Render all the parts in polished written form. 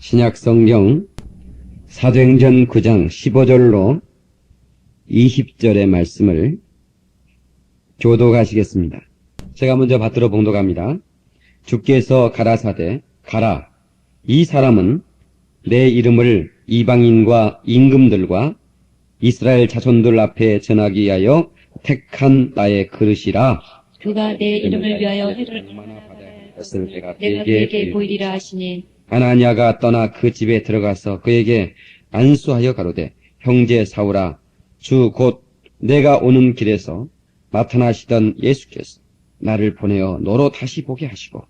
신약성경 사도행전 9장 15절로 20절의 말씀을 교독하시겠습니다. 제가 먼저 받들어 봉독합니다. 주께서 가라사대 가라, 이 사람은 내 이름을 이방인과 임금들과 이스라엘 자손들 앞에 전하기 위하여 택한 나의 그릇이라. 그가 내 이름을 위하여 해를 것을 내가 그에게 그에게 보이리라 하시니, 아나니아가 떠나 그 집에 들어가서 그에게 안수하여 가로되, 형제 사울아, 주 곧 내가 오는 길에서 나타나시던 예수께서 나를 보내어 너로 다시 보게 하시고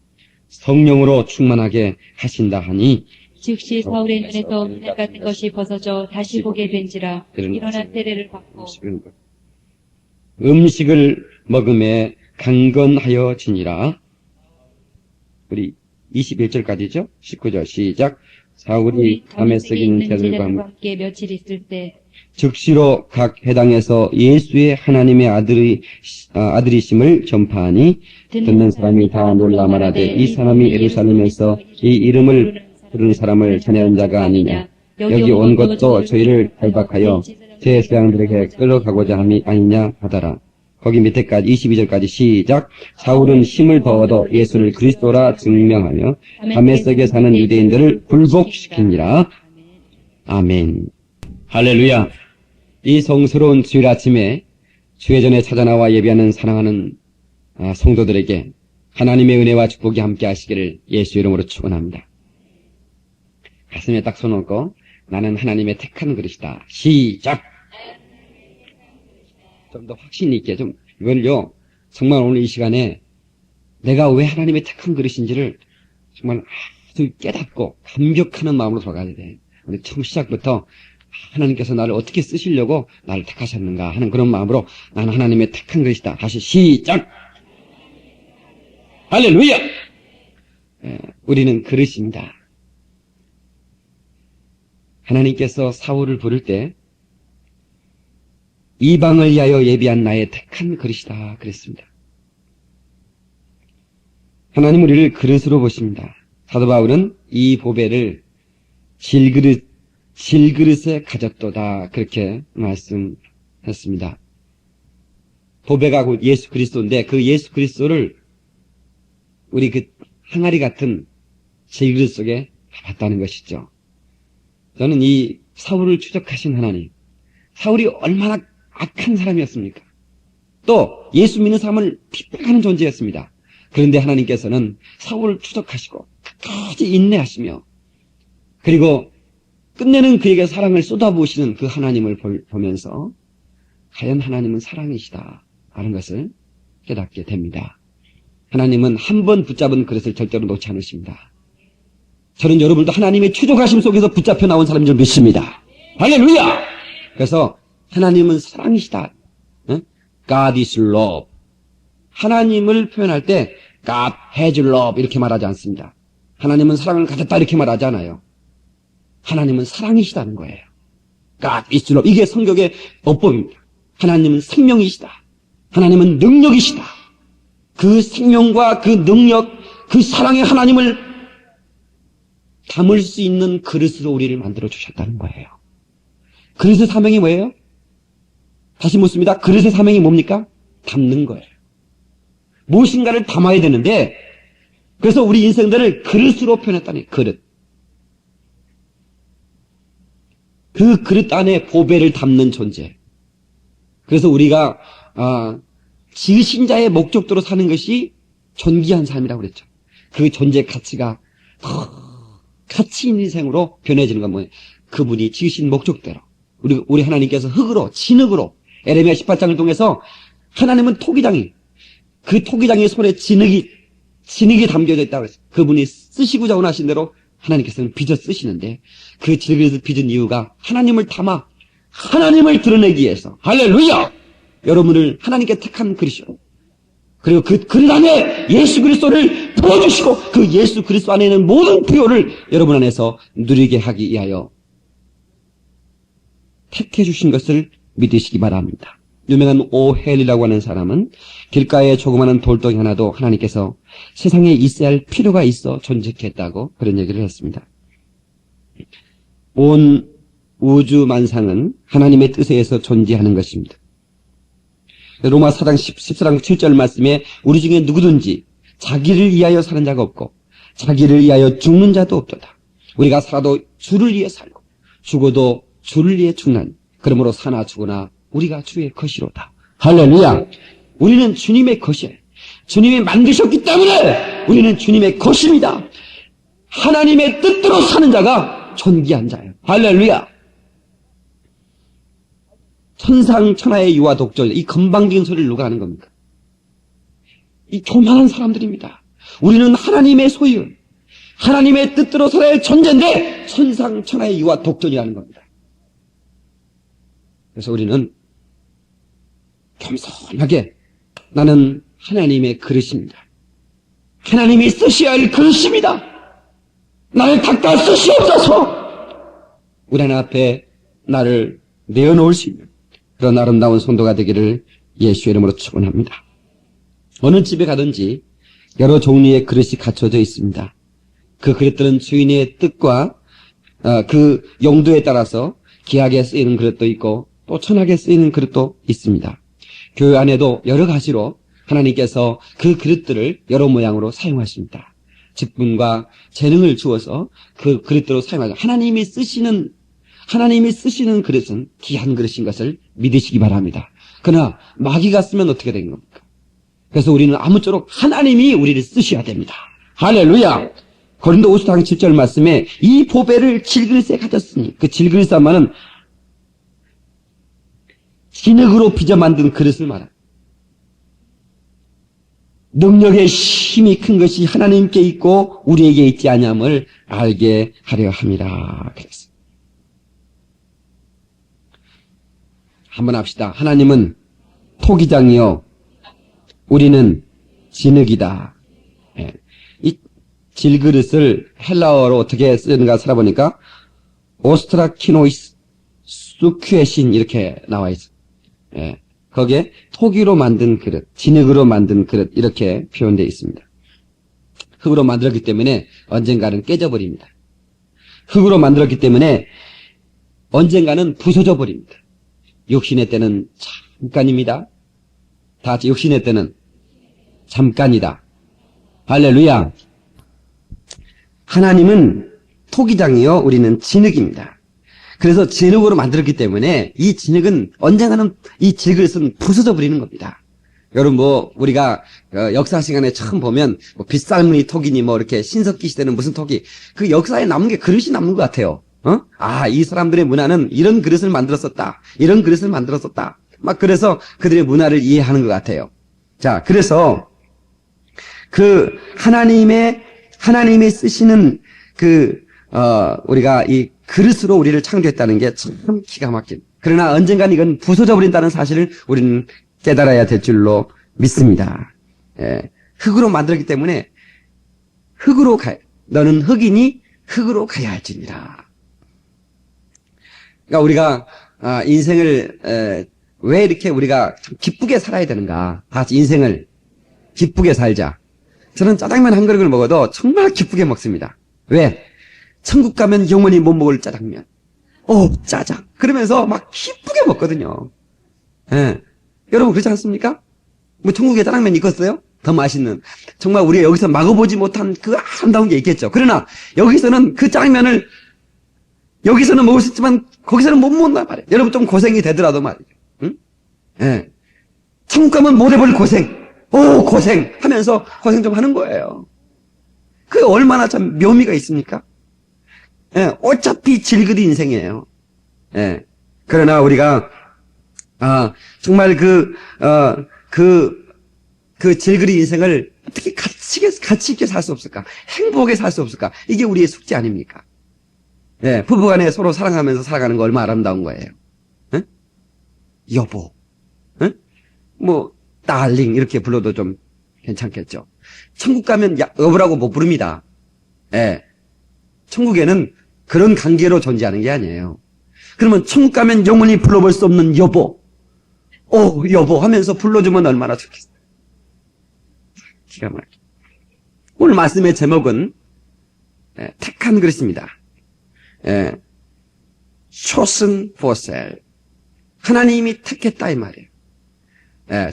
성령으로 충만하게 하신다 하니, 즉시 사울의 눈에서 문양 같은 것이 벗어져 다시 보게 된지라. 일어나 세례를 받고 음식을 먹음에 강건하여지니라. 우리 21절까지죠? 19절 시작. 사울이 다메섹에 있는 제자들과 함께 며칠 있을 때 즉시로 각 해당에서 예수의 하나님의 아들이심을 전파하니, 듣는 사람이 다 놀라 말하되, 이 사람이 예루살렘에서 이 이름을 부르는 사람을 전해온 자가 아니냐. 여기 온 것도 저희를 결박하여 제 제사장들에게 끌어가고자 함이 아니냐 하더라. 거기 밑에까지 22절까지 시작. 사울은 힘을 더 얻어 예수를 그리스도라 증명하며 다메섹에 사는 유대인들을 굴복시키니라. 아멘. 할렐루야. 이 성스러운 주일 아침에 주의 전에 찾아나와 예배하는 사랑하는 성도들에게 하나님의 은혜와 축복이 함께 하시기를 예수 이름으로 축원합니다. 가슴에 딱 손 얹고 나는 하나님의 택한 그릇이다. 시작. 좀 더 확신 있게 좀 이걸요, 정말 오늘 이 시간에 내가 왜 하나님의 택한 그릇인지를 정말 아주 깨닫고 감격하는 마음으로 돌아가야 돼. 우리 처음 시작부터 하나님께서 나를 어떻게 쓰시려고 나를 택하셨는가 하는 그런 마음으로 나는 하나님의 택한 그릇이다. 다시 시작. 할렐루야. 우리는 그릇입니다. 하나님께서 사울을 부를 때 이방을 위하여 예비한 나의 택한 그릇이다 그랬습니다. 하나님 우리를 그릇으로 보십니다. 사도 바울은 이 보배를 질그릇에 가졌도다 그렇게 말씀했습니다. 보배가 곧 예수 그리스도인데 그 예수 그리스도를 우리 그 항아리 같은 질그릇 속에 봤다는 것이죠. 저는 이 사울을 추적하신 하나님, 사울이 얼마나 악한 사람이었습니까? 또 예수 믿는 사람을 핍박하는 존재였습니다. 그런데 하나님께서는 사울을 추적하시고 끝까지 인내하시며, 그리고 끝내는 그에게 사랑을 쏟아부으시는 그 하나님을 보면서 과연 하나님은 사랑이시다 하는 것을 깨닫게 됩니다. 하나님은 한 번 붙잡은 그릇을 절대로 놓지 않으십니다. 저는 여러분도 하나님의 추적하심 속에서 붙잡혀 나온 사람인 줄 믿습니다. 할렐루야! 그래서 하나님은 사랑이시다. God is love. 하나님을 표현할 때 God has love 이렇게 말하지 않습니다. 하나님은 사랑을 가졌다 이렇게 말하지 않아요. 하나님은 사랑이시다는 거예요. God is love. 이게 성경의 어법입니다. 하나님은 생명이시다. 하나님은 능력이시다. 그 생명과 그 능력, 그 사랑의 하나님을 담을 수 있는 그릇으로 우리를 만들어 주셨다는 거예요. 그릇의 사명이 뭐예요? 다시 묻습니다. 그릇의 사명이 뭡니까? 담는 거예요. 무엇인가를 담아야 되는데, 그래서 우리 인생들을 그릇으로 표현했다니, 그릇. 그 그릇 안에 보배를 담는 존재. 그래서 우리가 지으신 자의 목적도로 사는 것이 존귀한 삶이라고 그랬죠. 그 존재의 가치가 더 가치 있는 인생으로 변해지는 건 뭐예요? 그분이 지으신 목적대로. 우리 하나님께서 흙으로, 진흙으로, 에레미야 18장을 통해서 하나님은 토기장이, 그 토기장의 손에 진흙이 담겨져 있다고 했어요. 그분이 쓰시고자 원하신 대로 하나님께서는 빚어 쓰시는데, 그 질그릇을 빚은 이유가 하나님을 담아 하나님을 드러내기 위해서. 할렐루야! 여러분을 하나님께 택한 그릇이요. 그리고 그 그릇 안에 예수 그리스도를 부어주시고 그 예수 그리스도 안에 있는 모든 부요를 여러분 안에서 누리게 하기 위하여 택해 주신 것을 믿으시기 바랍니다. 유명한 오헬이라고 하는 사람은 길가에 조그마한 돌덩이 하나도 하나님께서 세상에 있어야 할 필요가 있어 존재했다고 그런 얘기를 했습니다. 온 우주 만상은 하나님의 뜻에 의해서 존재하는 것입니다. 로마 4장 14장 7절 말씀에 우리 중에 누구든지 자기를 위하여 사는 자가 없고 자기를 위하여 죽는 자도 없도다. 우리가 살아도 주를 위해 살고 죽어도 주를 위해 죽나니 그러므로 사나 죽으나 우리가 주의 것이로다. 할렐루야. 우리는 주님의 것이에요. 주님이 만드셨기 때문에 우리는 주님의 것입니다. 하나님의 뜻대로 사는 자가 존귀한 자예요. 할렐루야. 천상천하의 유아 독존, 이 건방진 소리를 누가 하는 겁니까? 이 교만한 사람들입니다. 우리는 하나님의 소유, 하나님의 뜻대로 살아야 존재인데 천상천하의 유아 독존이라는 겁니다. 그래서 우리는 겸손하게 나는 하나님의 그릇입니다. 하나님이 쓰셔야 할 그릇입니다. 나를 닦아 쓰시옵소서. 우리 하나님 앞에 나를 내어놓을 수 있는 그런 아름다운 성도가 되기를 예수의 이름으로 축원합니다. 어느 집에 가든지 여러 종류의 그릇이 갖춰져 있습니다. 그 그릇들은 주인의 뜻과 그 용도에 따라서 귀하게 쓰이는 그릇도 있고 또 천하게 쓰이는 그릇도 있습니다. 교회 안에도 여러 가지로 하나님께서 그 그릇들을 여러 모양으로 사용하십니다. 직분과 재능을 주어서 그 그릇들로 사용하죠. 하나님이 쓰시는 그릇은 귀한 그릇인 것을 믿으시기 바랍니다. 그러나 마귀가 쓰면 어떻게 된 겁니까? 그래서 우리는 아무쪼록 하나님이 우리를 쓰셔야 됩니다. 할렐루야. 고린도후서 5장 7절 말씀에 이 보배를 질그릇에 가졌으니 그 질그릇 말은 진흙으로 빚어 만든 그릇을 말합니다. 능력의 힘이 큰 것이 하나님께 있고 우리에게 있지 아니함을 알게 하려 함이라. 그랬어요. 한번 합시다. 하나님은 토기장이요 우리는 진흙이다. 이 질그릇을 헬라어로 어떻게 쓰는가 살아보니까 오스트라키노이스 수큐에신 이렇게 나와 있어요. 거기에 토기로 만든 그릇, 진흙으로 만든 그릇 이렇게 표현되어 있습니다. 흙으로 만들었기 때문에 언젠가는 깨져버립니다. 흙으로 만들었기 때문에 언젠가는 부서져 버립니다. 육신의 때는 잠깐입니다. 다 같이 육신의 때는 잠깐이다. 할렐루야. 하나님은 토기장이요 우리는 진흙입니다. 그래서 진흙으로 만들었기 때문에 이 진흙은 언젠가는 이 질그릇은 부서져 버리는 겁니다. 여러분 우리가 역사 시간에 처음 보면 빗살무늬 토기니 이렇게 신석기 시대는 무슨 토기 그 역사에 남은 게 그릇이 남는 것 같아요. 이 사람들의 문화는 이런 그릇을 만들었었다. 이런 그릇을 만들었었다. 그래서 그들의 문화를 이해하는 것 같아요. 자, 그래서 하나님이 쓰시는 우리가 이 그릇으로 우리를 창조했다는 게 참 기가 막힌. 그러나 언젠간 이건 부서져 버린다는 사실을 우리는 깨달아야 될 줄로 믿습니다. 흙으로 만들었기 때문에 흙으로 너는 흙이니 흙으로 가야 할지니라. 그러니까 우리가 인생을 왜 이렇게 우리가 참 기쁘게 살아야 되는가? 다 같이 인생을 기쁘게 살자. 저는 짜장면 한 그릇을 먹어도 정말 기쁘게 먹습니다. 왜? 천국 가면 영원히 못 먹을 짜장면. 짜장. 그러면서 막 기쁘게 먹거든요. 여러분 그렇지 않습니까? 천국에 짜장면 있겠어요? 더 맛있는. 정말 우리가 여기서 먹어보지 못한 그 아름다운 게 있겠죠. 그러나 여기서는 그 짜장면을 여기서는 먹을 수 있지만 거기서는 못 먹는단 말이에요. 여러분 좀 고생이 되더라도 말이에요. 응? 천국 가면 못 해볼 고생. 고생 하면서 고생 좀 하는 거예요. 그게 얼마나 참 묘미가 있습니까? 어차피 질그릇 인생이에요. 그러나 우리가 정말 그 질그릇 인생을 어떻게 가치 있게 살 수 없을까? 행복하게 살 수 없을까? 이게 우리의 숙제 아닙니까? 부부간에 서로 사랑하면서 살아가는 거 얼마나 아름다운 거예요. 여보, 달링 이렇게 불러도 좀 괜찮겠죠. 천국 가면 여보라고 못 부릅니다. 천국에는 그런 관계로 존재하는 게 아니에요. 그러면 천국 가면 영원히 불러볼 수 없는 여보, 여보 하면서 불러주면 얼마나 좋겠어요. 기가 막혀. 오늘 말씀의 제목은 택한 그릇입니다. chosen for sale. 하나님이 택했다 이 말이에요. 예,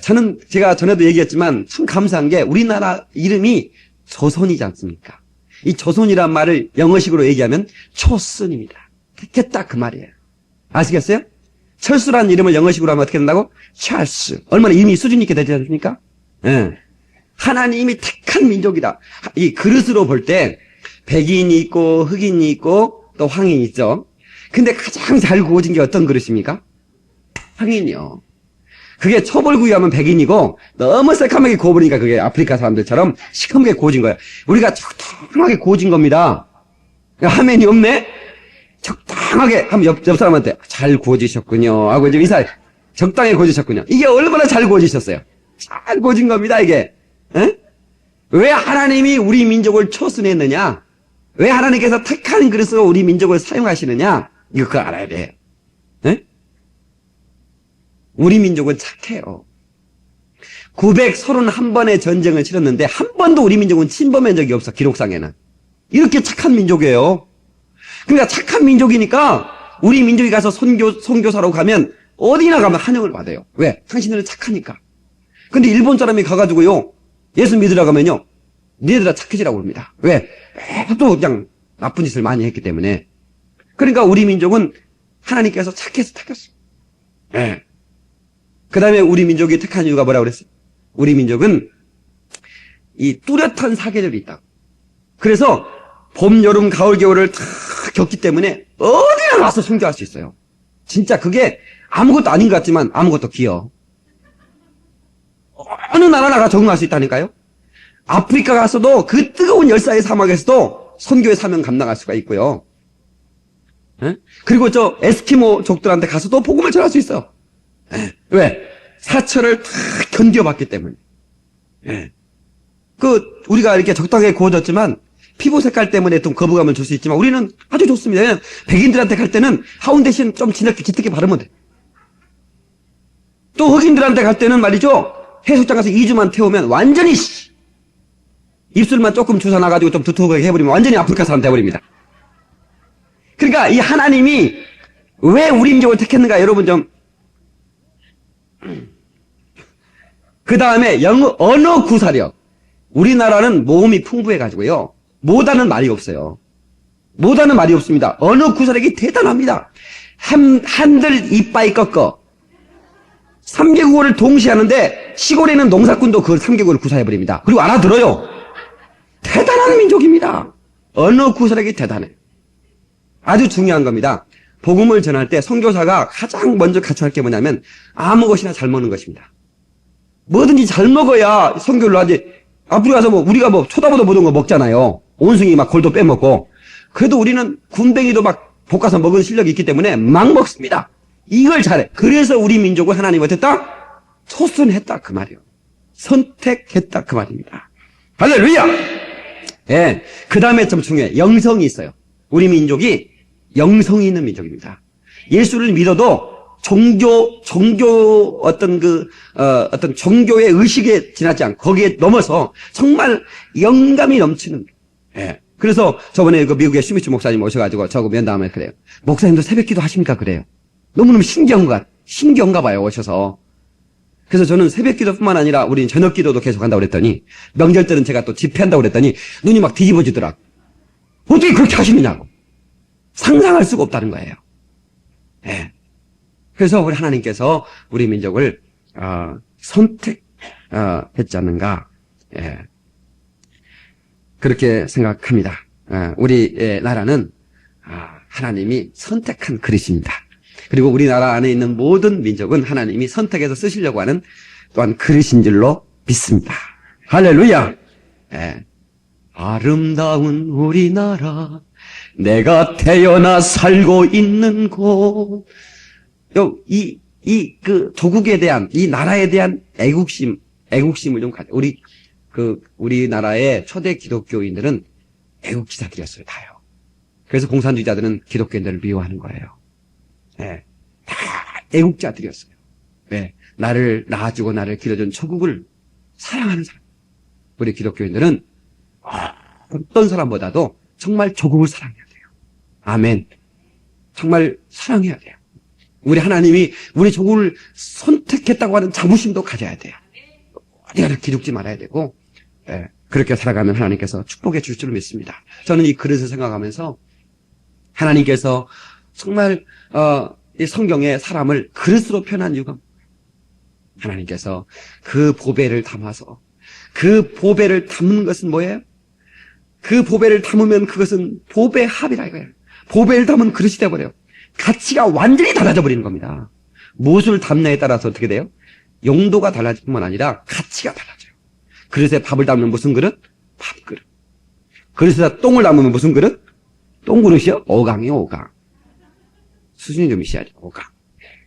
제가 전에도 얘기했지만 참 감사한 게 우리나라 이름이 조선이지 않습니까? 이 조선이란 말을 영어식으로 얘기하면 chosen입니다. 택했다 그 말이에요. 아시겠어요? 철수라는 이름을 영어식으로 하면 어떻게 된다고? 찰스. 얼마나 이름이 수준 있게 되지 않습니까? 예. 하나님이 택한 민족이다. 이 그릇으로 볼 때 백인이 있고 흑인이 있고 또 황인이 있죠. 근데 가장 잘 구워진 게 어떤 그릇입니까? 황인이요. 그게 초벌구이하면 백인이고 너무 새까맣게 구워버리니까 그게 아프리카 사람들처럼 시커멓게 구워진 거예요. 우리가 적당하게 구워진 겁니다. 화면이 없네? 적당하게 하면 옆 사람한테 잘 구워지셨군요 하고 이제 인사해. 적당히 구워지셨군요. 이게 얼마나 잘 구워지셨어요. 잘 구워진 겁니다 이게. 에? 왜 하나님이 우리 민족을 초순했느냐? 왜 하나님께서 택한 그릇으로 우리 민족을 사용하시느냐? 이거 그거 알아야 돼요. 에? 우리 민족은 착해요. 931번의 전쟁을 치렀는데 한 번도 우리 민족은 침범한 적이 없어. 기록상에는. 이렇게 착한 민족이에요. 그러니까 착한 민족이니까 우리 민족이 가서 선교사로 가면 어디나 가면 환영을 받아요. 왜? 당신들은 착하니까. 근데 일본 사람이 가가지고요 예수 믿으러 가면요 니네들아 착해지라고 그럽니다. 왜? 또 그냥 나쁜 짓을 많이 했기 때문에. 그러니까 우리 민족은 하나님께서 착해서 택했어요. 예. 그 다음에 우리 민족이 택한 이유가 뭐라고 그랬어요? 우리 민족은 이 뚜렷한 사계절이 있다. 그래서 봄, 여름, 가을, 겨울을 다 겪기 때문에 어디나 와서 선교할 수 있어요. 진짜 그게 아무것도 아닌 것 같지만 아무것도 귀여워. 어느 나라나 가 적응할 수 있다니까요. 아프리카 가서도 그 뜨거운 열사의 사막에서도 선교의 사명 감당할 수가 있고요. 에? 그리고 저 에스키모 족들한테 가서도 복음을 전할 수 있어요. 에? 왜? 사철을 다 견뎌봤기 때문에. 에? 우리가 이렇게 적당하게 구워졌지만 피부 색깔 때문에 좀 거부감을 줄 수 있지만 우리는 아주 좋습니다. 왜냐면 백인들한테 갈 때는 하운 대신 좀 짙게 바르면 돼. 또 흑인들한테 갈 때는 말이죠. 해수욕장 가서 2주만 태우면 완전히 입술만 조금 주사 나가지고 좀 두툼하게 해버리면 완전히 아프리카 사람 돼버립니다. 그러니까 이 하나님이 왜 우리 민족을 택했는가 여러분 좀. 그 다음에 언어 구사력. 우리나라는 모음이 풍부해가지고요. 못하는 말이 없어요. 못하는 말이 없습니다. 언어 구사력이 대단합니다. 한들 이빠이 꺾어. 3개국어를 동시에 하는데 시골에 있는 농사꾼도 그 3개국어를 구사해버립니다. 그리고 알아들어요. 대단한 민족입니다. 언어 구사력이 대단해. 아주 중요한 겁니다. 복음을 전할 때 선교사가 가장 먼저 갖춰야 할 게 뭐냐면 아무 것이나 잘 먹는 것입니다. 뭐든지 잘 먹어야 선교를 하지. 앞으로 가서 우리가 쳐다보도 못한 거 먹잖아요. 온숭이 막 골도 빼먹고. 그래도 우리는 군뱅이도 막 볶아서 먹은 실력이 있기 때문에 막 먹습니다. 이걸 잘해. 그래서 우리 민족을 하나님이 어땠다? 초선했다 그 말이에요. 선택했다 그 말입니다. 할렐루야! 예. 그 다음에 좀 중요해. 영성이 있어요. 우리 민족이 영성이 있는 민족입니다. 예수를 믿어도 종교 어떤 종교의 의식에 지나지 않고 거기에 넘어서 정말 영감이 넘치는. 예. 그래서 저번에 그 미국의 슈미츠 목사님 오셔가지고 저거 면담을 그래요. 목사님도 새벽기도 하십니까? 그래요. 너무너무 신기한가 봐요, 오셔서. 그래서 저는 새벽기도뿐만 아니라 우리는 저녁기도도 계속 한다고 그랬더니 명절 때는 제가 또 집회한다고 그랬더니 눈이 막 뒤집어지더라고. 어떻게 그렇게 하시느냐고. 상상할 수가 없다는 거예요. 예. 그래서 우리 하나님께서 우리 민족을 선택했지 않는가. 예. 그렇게 생각합니다. 우리 나라는 하나님이 선택한 그릇입니다. 그리고 우리나라 안에 있는 모든 민족은 하나님이 선택해서 쓰시려고 하는 또한 그릇인 줄로 믿습니다. 할렐루야. 예. 아름다운 우리나라 내가 태어나 살고 있는 곳. 그 조국에 대한, 이 나라에 대한 애국심을 좀 가져. 우리나라의 초대 기독교인들은 애국지사들이었어요, 다요. 그래서 공산주의자들은 기독교인들을 미워하는 거예요. 예. 다 애국자들이었어요. 예. 나를 낳아주고 나를 길러준 조국을 사랑하는 사람. 우리 기독교인들은 어떤 사람보다도 정말 조국을 사랑해야 돼요. 아멘. 정말 사랑해야 돼요. 우리 하나님이 우리 조국을 선택했다고 하는 자부심도 가져야 돼요. 어디 가나 기죽지 말아야 되고, 그렇게 살아가면 하나님께서 축복해 줄 줄 믿습니다. 저는 이 그릇을 생각하면서 하나님께서 정말 이 성경에 사람을 그릇으로 표현한 이유가 하나님께서 그 보배를 담아서 그 보배를 담는 것은 뭐예요? 그 보배를 담으면 그것은 보배 합이라 이거예요. 보배를 담은 그릇이 되어버려요. 가치가 완전히 달라져 버리는 겁니다. 무엇을 담냐에 따라서 어떻게 돼요? 용도가 달라질 뿐만 아니라 가치가 달라져요. 그릇에 밥을 담으면 무슨 그릇? 밥그릇. 그릇에다 똥을 담으면 무슨 그릇? 똥그릇이요? 오강이요, 오강. 수준이 좀 있어야죠, 오강.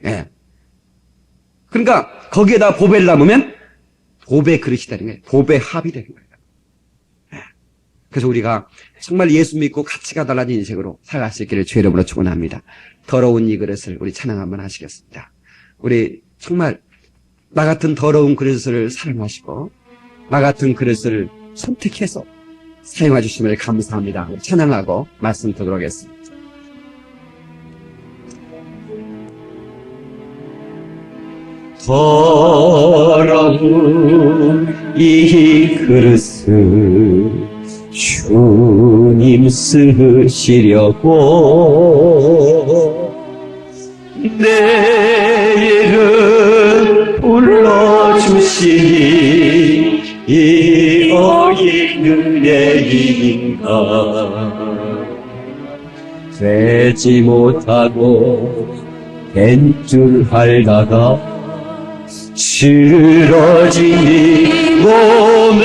예. 그러니까 거기에다 보배를 담으면 보배 그릇이 되는 거예요. 보배 합이 되는 거예요. 예. 그래서 우리가 정말 예수 믿고 가치가 달라진 인생으로 살아갈 수 있기를 주의 이름으로 축원합니다. 더러운 이 그릇을 우리 찬양 한번 하시겠습니다. 우리 정말 나 같은 더러운 그릇을 사랑하시고 나 같은 그릇을 선택해서 사용해 주심을 감사합니다. 찬양하고 말씀 듣도록 하겠습니다. 더러운 이 그릇을 주님 쓰시려고 내 이름 불러주시니 이 어린 은혜인가 되지 못하고 된 줄 알다가 쓰러진 이 몸을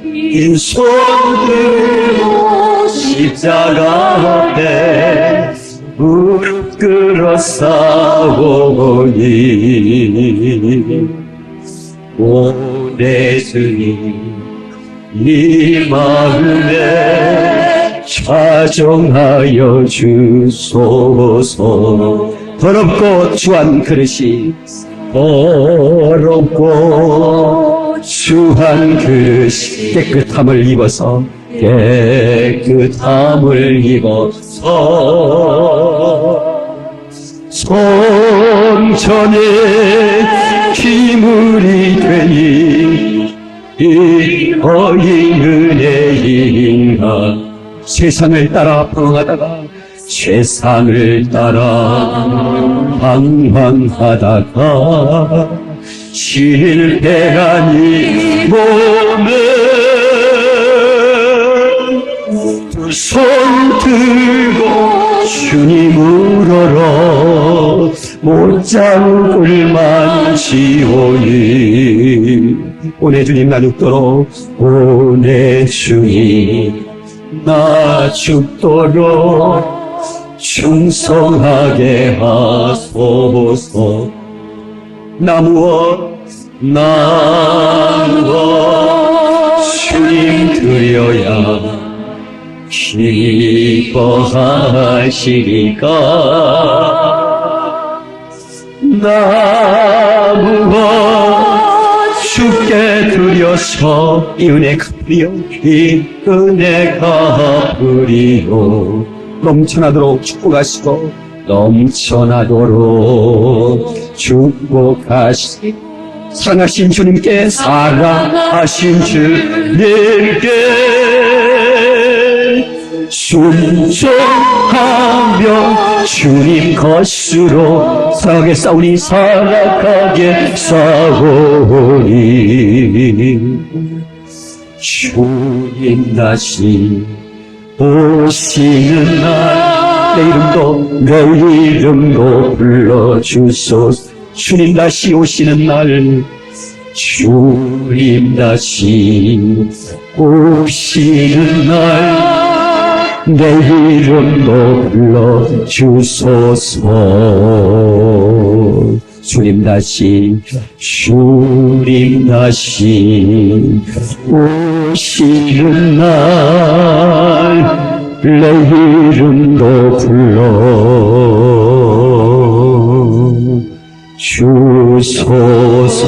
빈손 들고 십자가 앞에 무릎 꿇어 싸우니 오 내 주님 이 마음에 좌정하여 주소서. 더럽고 추한 그릇이 더럽고 추한 그릇이 깨끗함을 입어서 깨끗함을 입어서 성전에 기물이 되니 이 어린 은혜인가 세상을 따라 방황하다가 세상을 따라 방황하다가 실패한 이 몸을 두 손 들고 주님으로러 못장을 만지오니 오내 주님 나 죽도록 오내 주님 나 죽도록 충성하게 하소서. 나무어 주님 드려야 기뻐하시리까. 나무어 주께 드려서 이 은혜 갚으리요 이 은혜 갚으리요. 넘쳐나도록 축복하시고 넘쳐나도록 축복하시고 사랑하신 주님께 사랑하신 주님께 순종하며 주님 것으로 살아가게 싸우니 살아가게 싸우니 주님 다시 오시는 날 내 이름도 불러주소서. 주님 다시 오시는 날 주님 다시 오시는 날 내 이름도 불러주소서. 주님 다시 오시는 날 내 이름도 불러 주소서.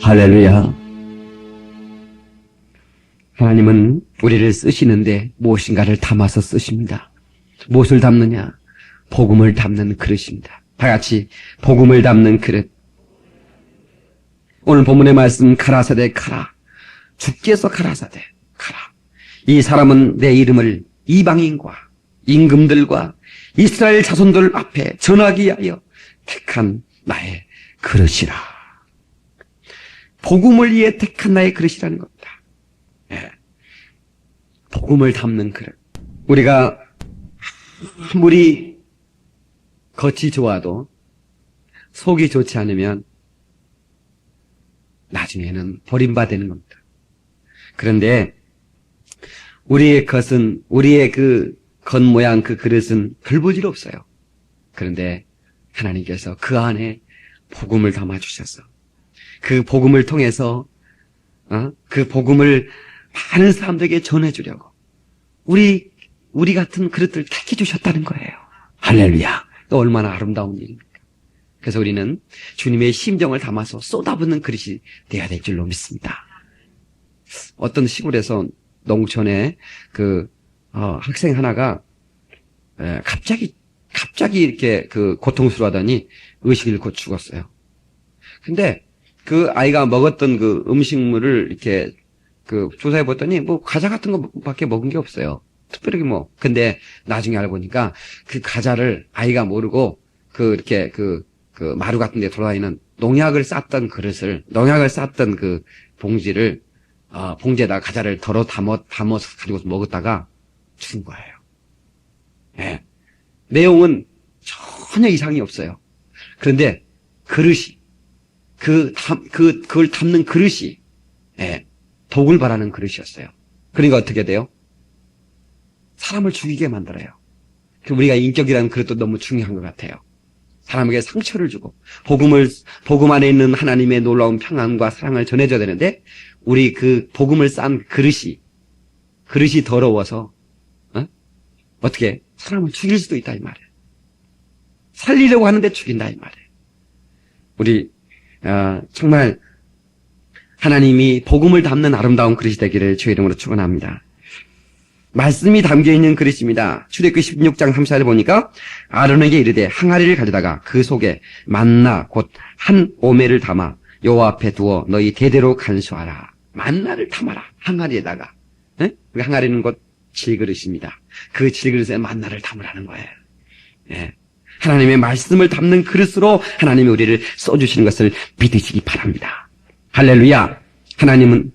할렐루야. 하나님은 우리를 쓰시는데 무엇인가를 담아서 쓰십니다. 무엇을 담느냐? 복음을 담는 그릇입니다. 다 같이 복음을 담는 그릇. 오늘 본문의 말씀 가라사대 가라. 주께서 가라사대 가라. 이 사람은 내 이름을 이방인과 임금들과 이스라엘 자손들 앞에 전하기 위하여 택한 나의 그릇이라. 복음을 위해 택한 나의 그릇이라는 겁니다. 예. 복음을 담는 그릇. 우리가 아무리 겉이 좋아도 속이 좋지 않으면 나중에는 버림받는 겁니다. 그런데 우리의 겉은, 우리의 그 겉모양 그 그릇은 별 볼 일 없어요. 그런데 하나님께서 그 안에 복음을 담아주셔서 그 복음을 통해서 그 복음을 많은 사람들에게 전해주려고 우리 같은 그릇들 택해 주셨다는 거예요. 할렐루야. 또 얼마나 아름다운 일입니까? 그래서 우리는 주님의 심정을 담아서 쏟아붓는 그릇이 돼야 될 줄로 믿습니다. 어떤 시골에서 농촌에 학생 하나가 갑자기 이렇게 고통스러워하더니 의식을 잃고 죽었어요. 근데 그 아이가 먹었던 그 음식물을 이렇게 조사해 봤더니 뭐 과자 같은 거밖에 먹은 게 없어요. 특별하게 뭐. 근데 나중에 알고 보니까 그 과자를 아이가 모르고 이렇게 마루 같은 데 돌아다니는 농약을 쌌던 그 봉지를 봉지에다가 과자를 덜어 담아서 가지고 먹었다가 죽은 거예요. 예. 내용은 전혀 이상이 없어요. 그런데 그릇이, 그걸 담는 그릇이, 예, 복을 바라는 그릇이었어요. 그러니까 어떻게 돼요? 사람을 죽이게 만들어요. 우리가 인격이라는 그릇도 너무 중요한 것 같아요. 사람에게 상처를 주고, 복음 안에 있는 하나님의 놀라운 평안과 사랑을 전해줘야 되는데, 우리 그 복음을 싼 그릇이 더러워서, 어떻게, 사람을 죽일 수도 있다, 이 말이에요. 살리려고 하는데 죽인다, 이 말이에요. 우리, 정말, 하나님이 복음을 담는 아름다운 그릇이 되기를 주의 이름으로 축원합니다. 말씀이 담겨있는 그릇입니다. 출애굽기 16장 34절 보니까 아론에게 이르되 항아리를 가져다가 그 속에 만나 곧 한 오매를 담아 여호와 앞에 두어 너희 대대로 간수하라. 만나를 담아라. 항아리에다가. 네? 항아리는 곧 질그릇입니다. 그 질그릇에 만나를 담으라는 거예요. 네. 하나님의 말씀을 담는 그릇으로 하나님이 우리를 써주시는 것을 믿으시기 바랍니다. 할렐루야. 하나님은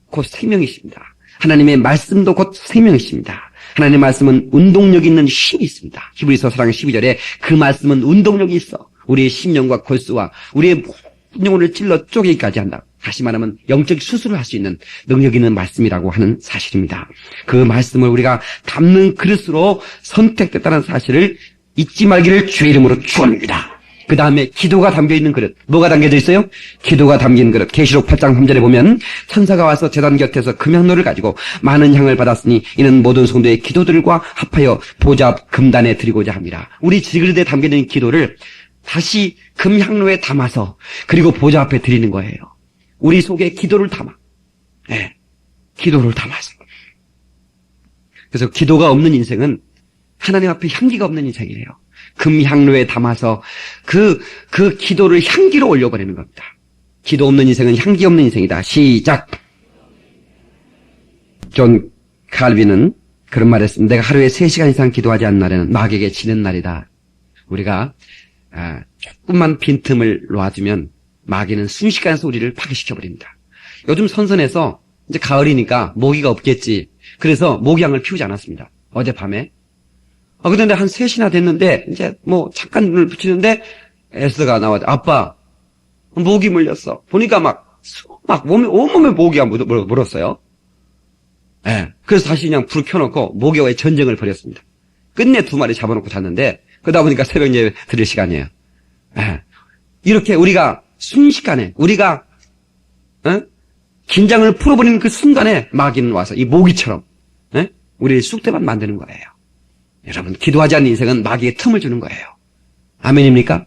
곧 생명이십니다. 하나님의 말씀도 곧 생명이십니다. 하나님의 말씀은 운동력 있는 힘이 있습니다. 히브리서 4장 12절에 그 말씀은 운동력이 있어 우리의 심령과 골수와 우리의 모든 영혼을 찔러 쪼개기까지 한다. 다시 말하면 영적 수술을 할 수 있는 능력 있는 말씀이라고 하는 사실입니다. 그 말씀을 우리가 담는 그릇으로 선택됐다는 사실을 잊지 말기를 주의 이름으로 축원합니다. 그 다음에 기도가 담겨있는 그릇. 뭐가 담겨져 있어요? 기도가 담긴 그릇. 계시록 8장 3절에 보면 천사가 와서 제단 곁에서 금향로를 가지고 많은 향을 받았으니 이는 모든 성도의 기도들과 합하여 보좌 앞 금단에 드리고자 합니다. 우리 질그릇에 담겨있는 기도를 다시 금향로에 담아서 그리고 보좌 앞에 드리는 거예요. 우리 속에 기도를 담아. 네, 기도를 담아서. 그래서 기도가 없는 인생은 하나님 앞에 향기가 없는 인생이에요. 금향로에 담아서 그 기도를 향기로 올려버리는 겁니다. 기도 없는 인생은 향기 없는 인생이다. 시작. 존 칼빈은 그런 말을 했습니다. 내가 하루에 3시간 이상 기도하지 않는 날에는 마귀에게 지는 날이다. 우리가 조금만 빈틈을 놓아주면 마귀는 순식간에 우리를 파괴시켜버립니다. 요즘 선선해서 이제 가을이니까 모기가 없겠지. 그래서 모기향을 피우지 않았습니다. 어젯밤에. 그런데 한 3시나 됐는데, 이제 잠깐 눈을 붙이는데, 에스더가 나와서, 아빠, 모기 물렸어. 보니까 온몸에 모기가 물었어요. 예. 그래서 다시 그냥 불 켜놓고, 모기와의 전쟁을 벌였습니다. 끝내 2마리 잡아놓고 잤는데, 그러다 보니까 새벽 예배 드릴 시간이에요. 예. 이렇게 우리가 순식간에, 긴장을 풀어버리는 그 순간에 마귀는 와서 이 모기처럼, 우리를 쑥대밭 만드는 거예요. 여러분, 기도하지 않는 인생은 마귀의 틈을 주는 거예요. 아멘입니까?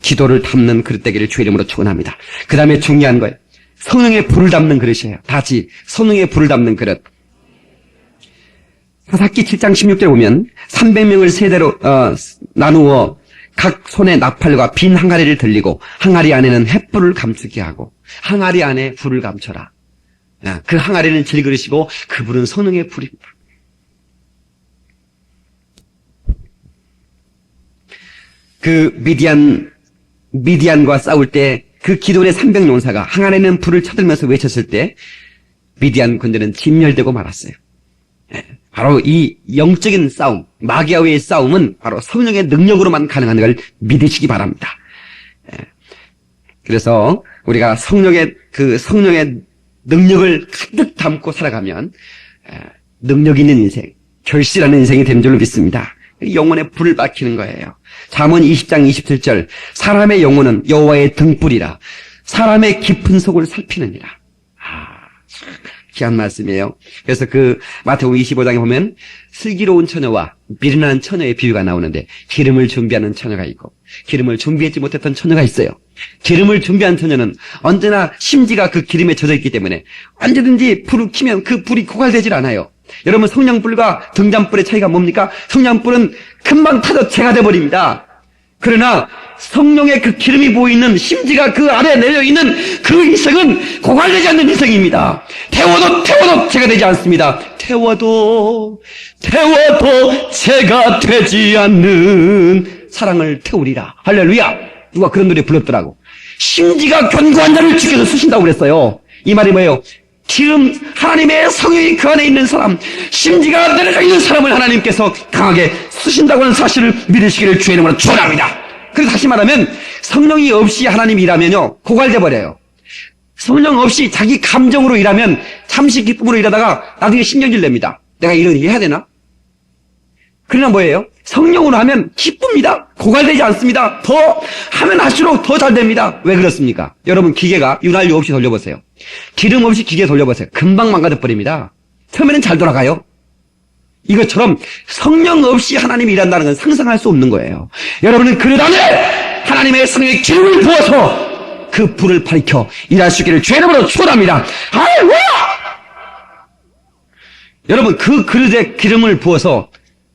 기도를 담는 그릇 되기를 주의 이름으로 축원합니다. 그 다음에 중요한 거예요. 성령의 불을 담는 그릇이에요. 다 같이 성령의 불을 담는 그릇. 사사기 7장 16절에 보면 300명을 세대로 나누어 각 손에 나팔과 빈 항아리를 들리고 항아리 안에는 횃불을 감추게 하고 항아리 안에 불을 감춰라. 그 항아리는 질그릇이고 그 불은 성령의 불입니다. 그 미디안과 싸울 때 그 기도원의 300용사가 항아리는 불을 쳐들면서 외쳤을 때 미디안 군대는 진멸되고 말았어요. 바로 이 영적인 싸움, 마귀와의 싸움은 바로 성령의 능력으로만 가능한 걸 믿으시기 바랍니다. 그래서 우리가 성령의 능력을 가득 담고 살아가면 능력 있는 인생, 결실하는 인생이 되는 줄로 믿습니다. 영혼의 불을 밝히는 거예요. 잠언 20장 27절 사람의 영혼은 여호와의 등불이라 사람의 깊은 속을 살피느니라. 귀한 말씀이에요. 그래서 그 마태복음 25장에 보면 슬기로운 처녀와 미련한 처녀의 비유가 나오는데 기름을 준비하는 처녀가 있고 기름을 준비하지 못했던 처녀가 있어요. 기름을 준비한 처녀는 언제나 심지가 그 기름에 젖어 있기 때문에 언제든지 불을 켜면 그 불이 고갈되질 않아요. 여러분 성냥불과 등잔불의 차이가 뭡니까? 성냥불은 금방 타져 재가 돼버립니다. 그러나 성령의 그 기름이 보이는 심지가 그 아래에 내려있는 그 인생은 고갈되지 않는 인생입니다. 태워도 재가 되지 않습니다. 태워도 재가 되지 않는 사랑을 태우리라. 할렐루야. 누가 그런 노래 불렀더라고. 심지가 견고한 자를 주께서 쓰신다고 그랬어요. 이 말이 뭐예요? 기름, 하나님의 성령이 그 안에 있는 사람, 심지가 내려져 있는 사람을 하나님께서 강하게 쓰신다고 하는 사실을 믿으시기를 주의 이름으로 축원합니다. 그래서 다시 말하면 성령이 없이 하나님이 일하면요 고갈돼 버려요. 성령 없이 자기 감정으로 일하면 잠시 기쁨으로 일하다가 나중에 신경질 냅니다. 내가 이런 일 해야 되나? 그러나 뭐예요? 성령으로 하면 기쁩니다. 고갈되지 않습니다. 더 하면 할수록 더 잘 됩니다. 왜 그렇습니까? 여러분 기계가 윤활유 없이 돌려보세요. 기름 없이 기계 돌려보세요. 금방 망가져버립니다. 처음에는 잘 돌아가요. 이것처럼 성령 없이 하나님이 일한다는 건 상상할 수 없는 거예요. 여러분은 그릇 안에 하나님의 성령의 기름을 부어서 그 불을 밝혀 일할 수 있기를 주의 이름으로 축원합니다. 할렐루야! 여러분 그 그릇에 기름을 부어서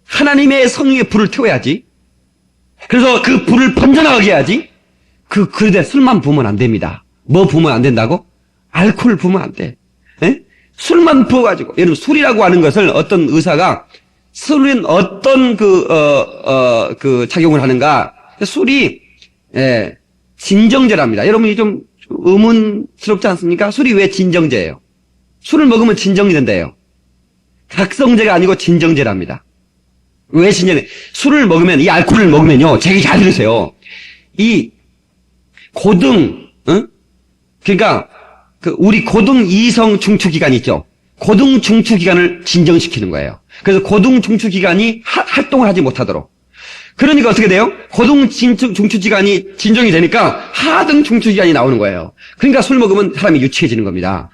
하나님의 성령의 불을 태워야지. 그래서 그 불을 번져나가게 해야지. 그 그릇에 술만 부으면 안 됩니다. 뭐 부으면 안 된다고? 알코올 부으면 안 돼. 에? 술만 부어가지고. 여러분 술이라고 하는 것을 어떤 의사가 술은 어떤 그 작용을 하는가? 술이 진정제랍니다. 여러분이 좀 의문스럽지 않습니까? 술이 왜 진정제예요? 술을 먹으면 진정이 된대요. 각성제가 아니고 진정제랍니다. 왜 진정제? 술을 먹으면, 이 알코올을 먹으면요, 제기 잘 들으세요. 이 고등, 그러니까 우리 고등 이성 중추기관 있죠. 고등 중추기관을 진정시키는 거예요. 그래서 고등 중추기관이 활동을 하지 못하도록. 그러니까 어떻게 돼요? 고등 중추기관이 진정이 되니까 하등 중추기관이 나오는 거예요. 그러니까 술 먹으면 사람이 유치해지는 겁니다.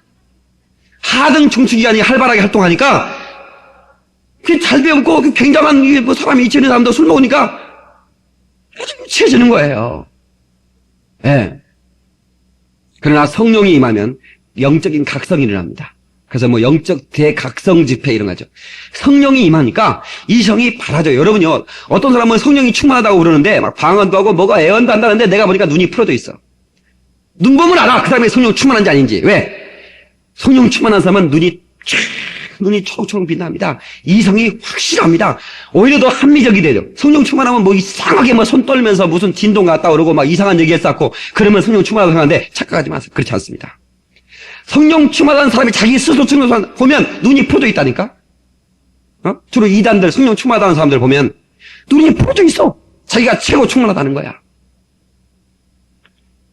하등 중추기관이 활발하게 활동하니까 잘 배웠고 굉장한 사람이 있는 사람도 술 먹으니까 아주 유치해지는 거예요. 예. 그러나 성령이 임하면 영적인 각성이 일어납니다. 그래서 영적 대각성 집회 이런 거죠. 성령이 임하니까 이성이 바라져요. 여러분요, 어떤 사람은 성령이 충만하다고 그러는데 막 방언도 하고 뭐가 애언도 한다는데 내가 보니까 눈이 풀어져 있어. 눈 보면 알아. 그 사람이 성령 충만한지 아닌지. 왜? 성령 충만한 사람은 눈이 초록초록 빛납니다. 이성이 확실합니다. 오히려 더 합리적이 돼요. 성령 충만하면 이상하게 손 떨면서 무슨 진동 갔다 오르고 막 이상한 얘기 쌓고 그러면 성령 충만하다고 생각하는데 착각하지 마세요. 그렇지 않습니다. 성령 충만한 사람이 자기 스스로 충만한 보면 눈이 풀어져 있다니까? 주로 이단들, 성령 충만하다는 사람들 보면 눈이 풀어져 있어. 자기가 최고 충만하다는 거야.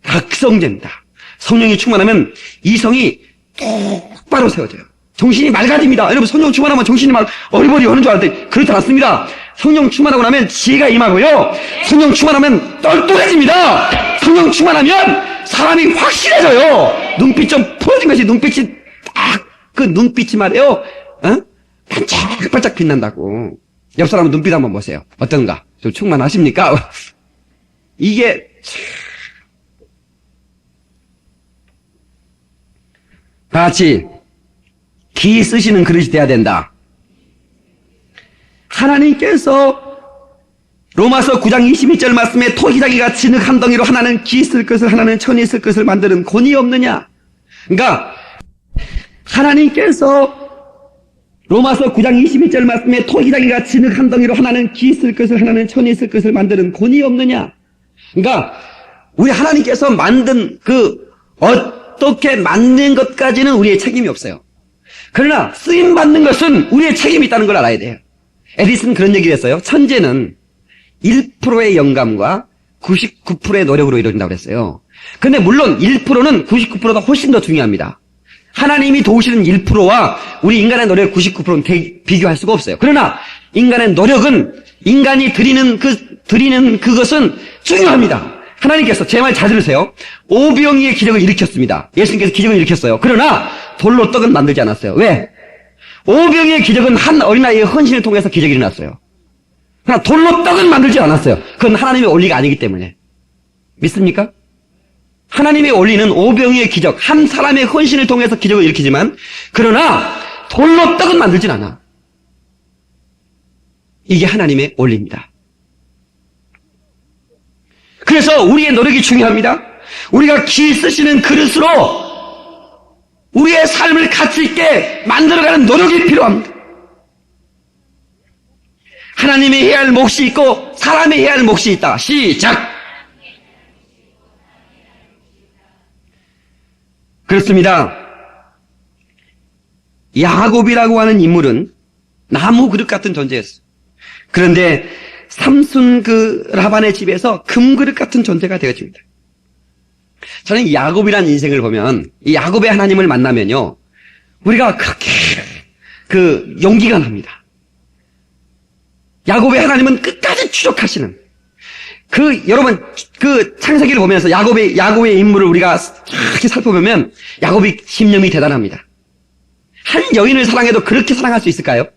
각성제입니다. 성령이 충만하면 이성이 똑바로 세워져요. 정신이 맑아집니다. 여러분 성령 충만하면 정신이 막 어리버리 하는 줄 알았더니 그렇지 않습니다. 성령 충만하고 나면 지혜가 임하고요. 성령 충만하면 똘똘해집니다. 성령 충만하면 사람이 확실해져요. 눈빛 좀 풀어진 것이 눈빛이 딱 그 눈빛이 말이에요. 반짝반짝 빛난다고. 옆 사람은 눈빛 한번 보세요. 어떤가? 좀 충만하십니까? 이게 다 같이 기 쓰시는 그릇이 돼야 된다. 하나님께서 로마서 9장 22절 말씀에 토기장이가 진흙 한 덩이로 하나는 기 쓸 것을 하나는 천이 쓸 것을 만드는 권위 없느냐. 그러니까 하나님께서 로마서 9장 22절 말씀에 토기장이가 진흙 한 덩이로 하나는 기 쓸 것을 하나는 천이 쓸 것을 만드는 권위 없느냐. 그러니까 우리 하나님께서 만든 어떻게 만든 것까지는 우리의 책임이 없어요. 그러나 쓰임받는 것은 우리의 책임이 있다는 걸 알아야 돼요. 에디슨 그런 얘기를 했어요. 천재는 1%의 영감과 99%의 노력으로 이루어진다고 그랬어요. 근데 물론 1%는 99%보다 훨씬 더 중요합니다. 하나님이 도우시는 1%와 우리 인간의 노력 99%는 비교할 수가 없어요. 그러나 인간의 노력은 인간이 드리는 그것은 중요합니다. 하나님께서 제 말 잘 들으세요. 오병이의 기적을 일으켰습니다. 예수님께서 기적을 일으켰어요. 그러나 돌로 떡은 만들지 않았어요. 왜? 오병이의 기적은 한 어린아이의 헌신을 통해서 기적이 일어났어요. 그러나 돌로 떡은 만들지 않았어요. 그건 하나님의 원리가 아니기 때문에. 믿습니까? 하나님의 원리는 오병이의 기적, 한 사람의 헌신을 통해서 기적을 일으키지만, 그러나 돌로 떡은 만들진 않아. 이게 하나님의 원리입니다. 그래서 우리의 노력이 중요합니다. 우리가 기 쓰시는 그릇으로 우리의 삶을 가치 있게 만들어가는 노력이 필요합니다. 하나님이 해야 할 몫이 있고 사람이 해야 할 몫이 있다. 시작! 그렇습니다. 야곱이라고 하는 인물은 나무 그릇 같은 존재였어요. 그런데 삼순 라반의 집에서 금그릇 같은 존재가 되어집니다. 저는 이 야곱이라는 인생을 보면, 이 야곱의 하나님을 만나면요, 우리가 그렇게 용기가 납니다. 야곱의 하나님은 끝까지 추적하시는, 여러분, 창세기를 보면서 야곱의 인물을 우리가 이렇게 살펴보면, 야곱이 심령이 대단합니다. 한 여인을 사랑해도 그렇게 사랑할 수 있을까요?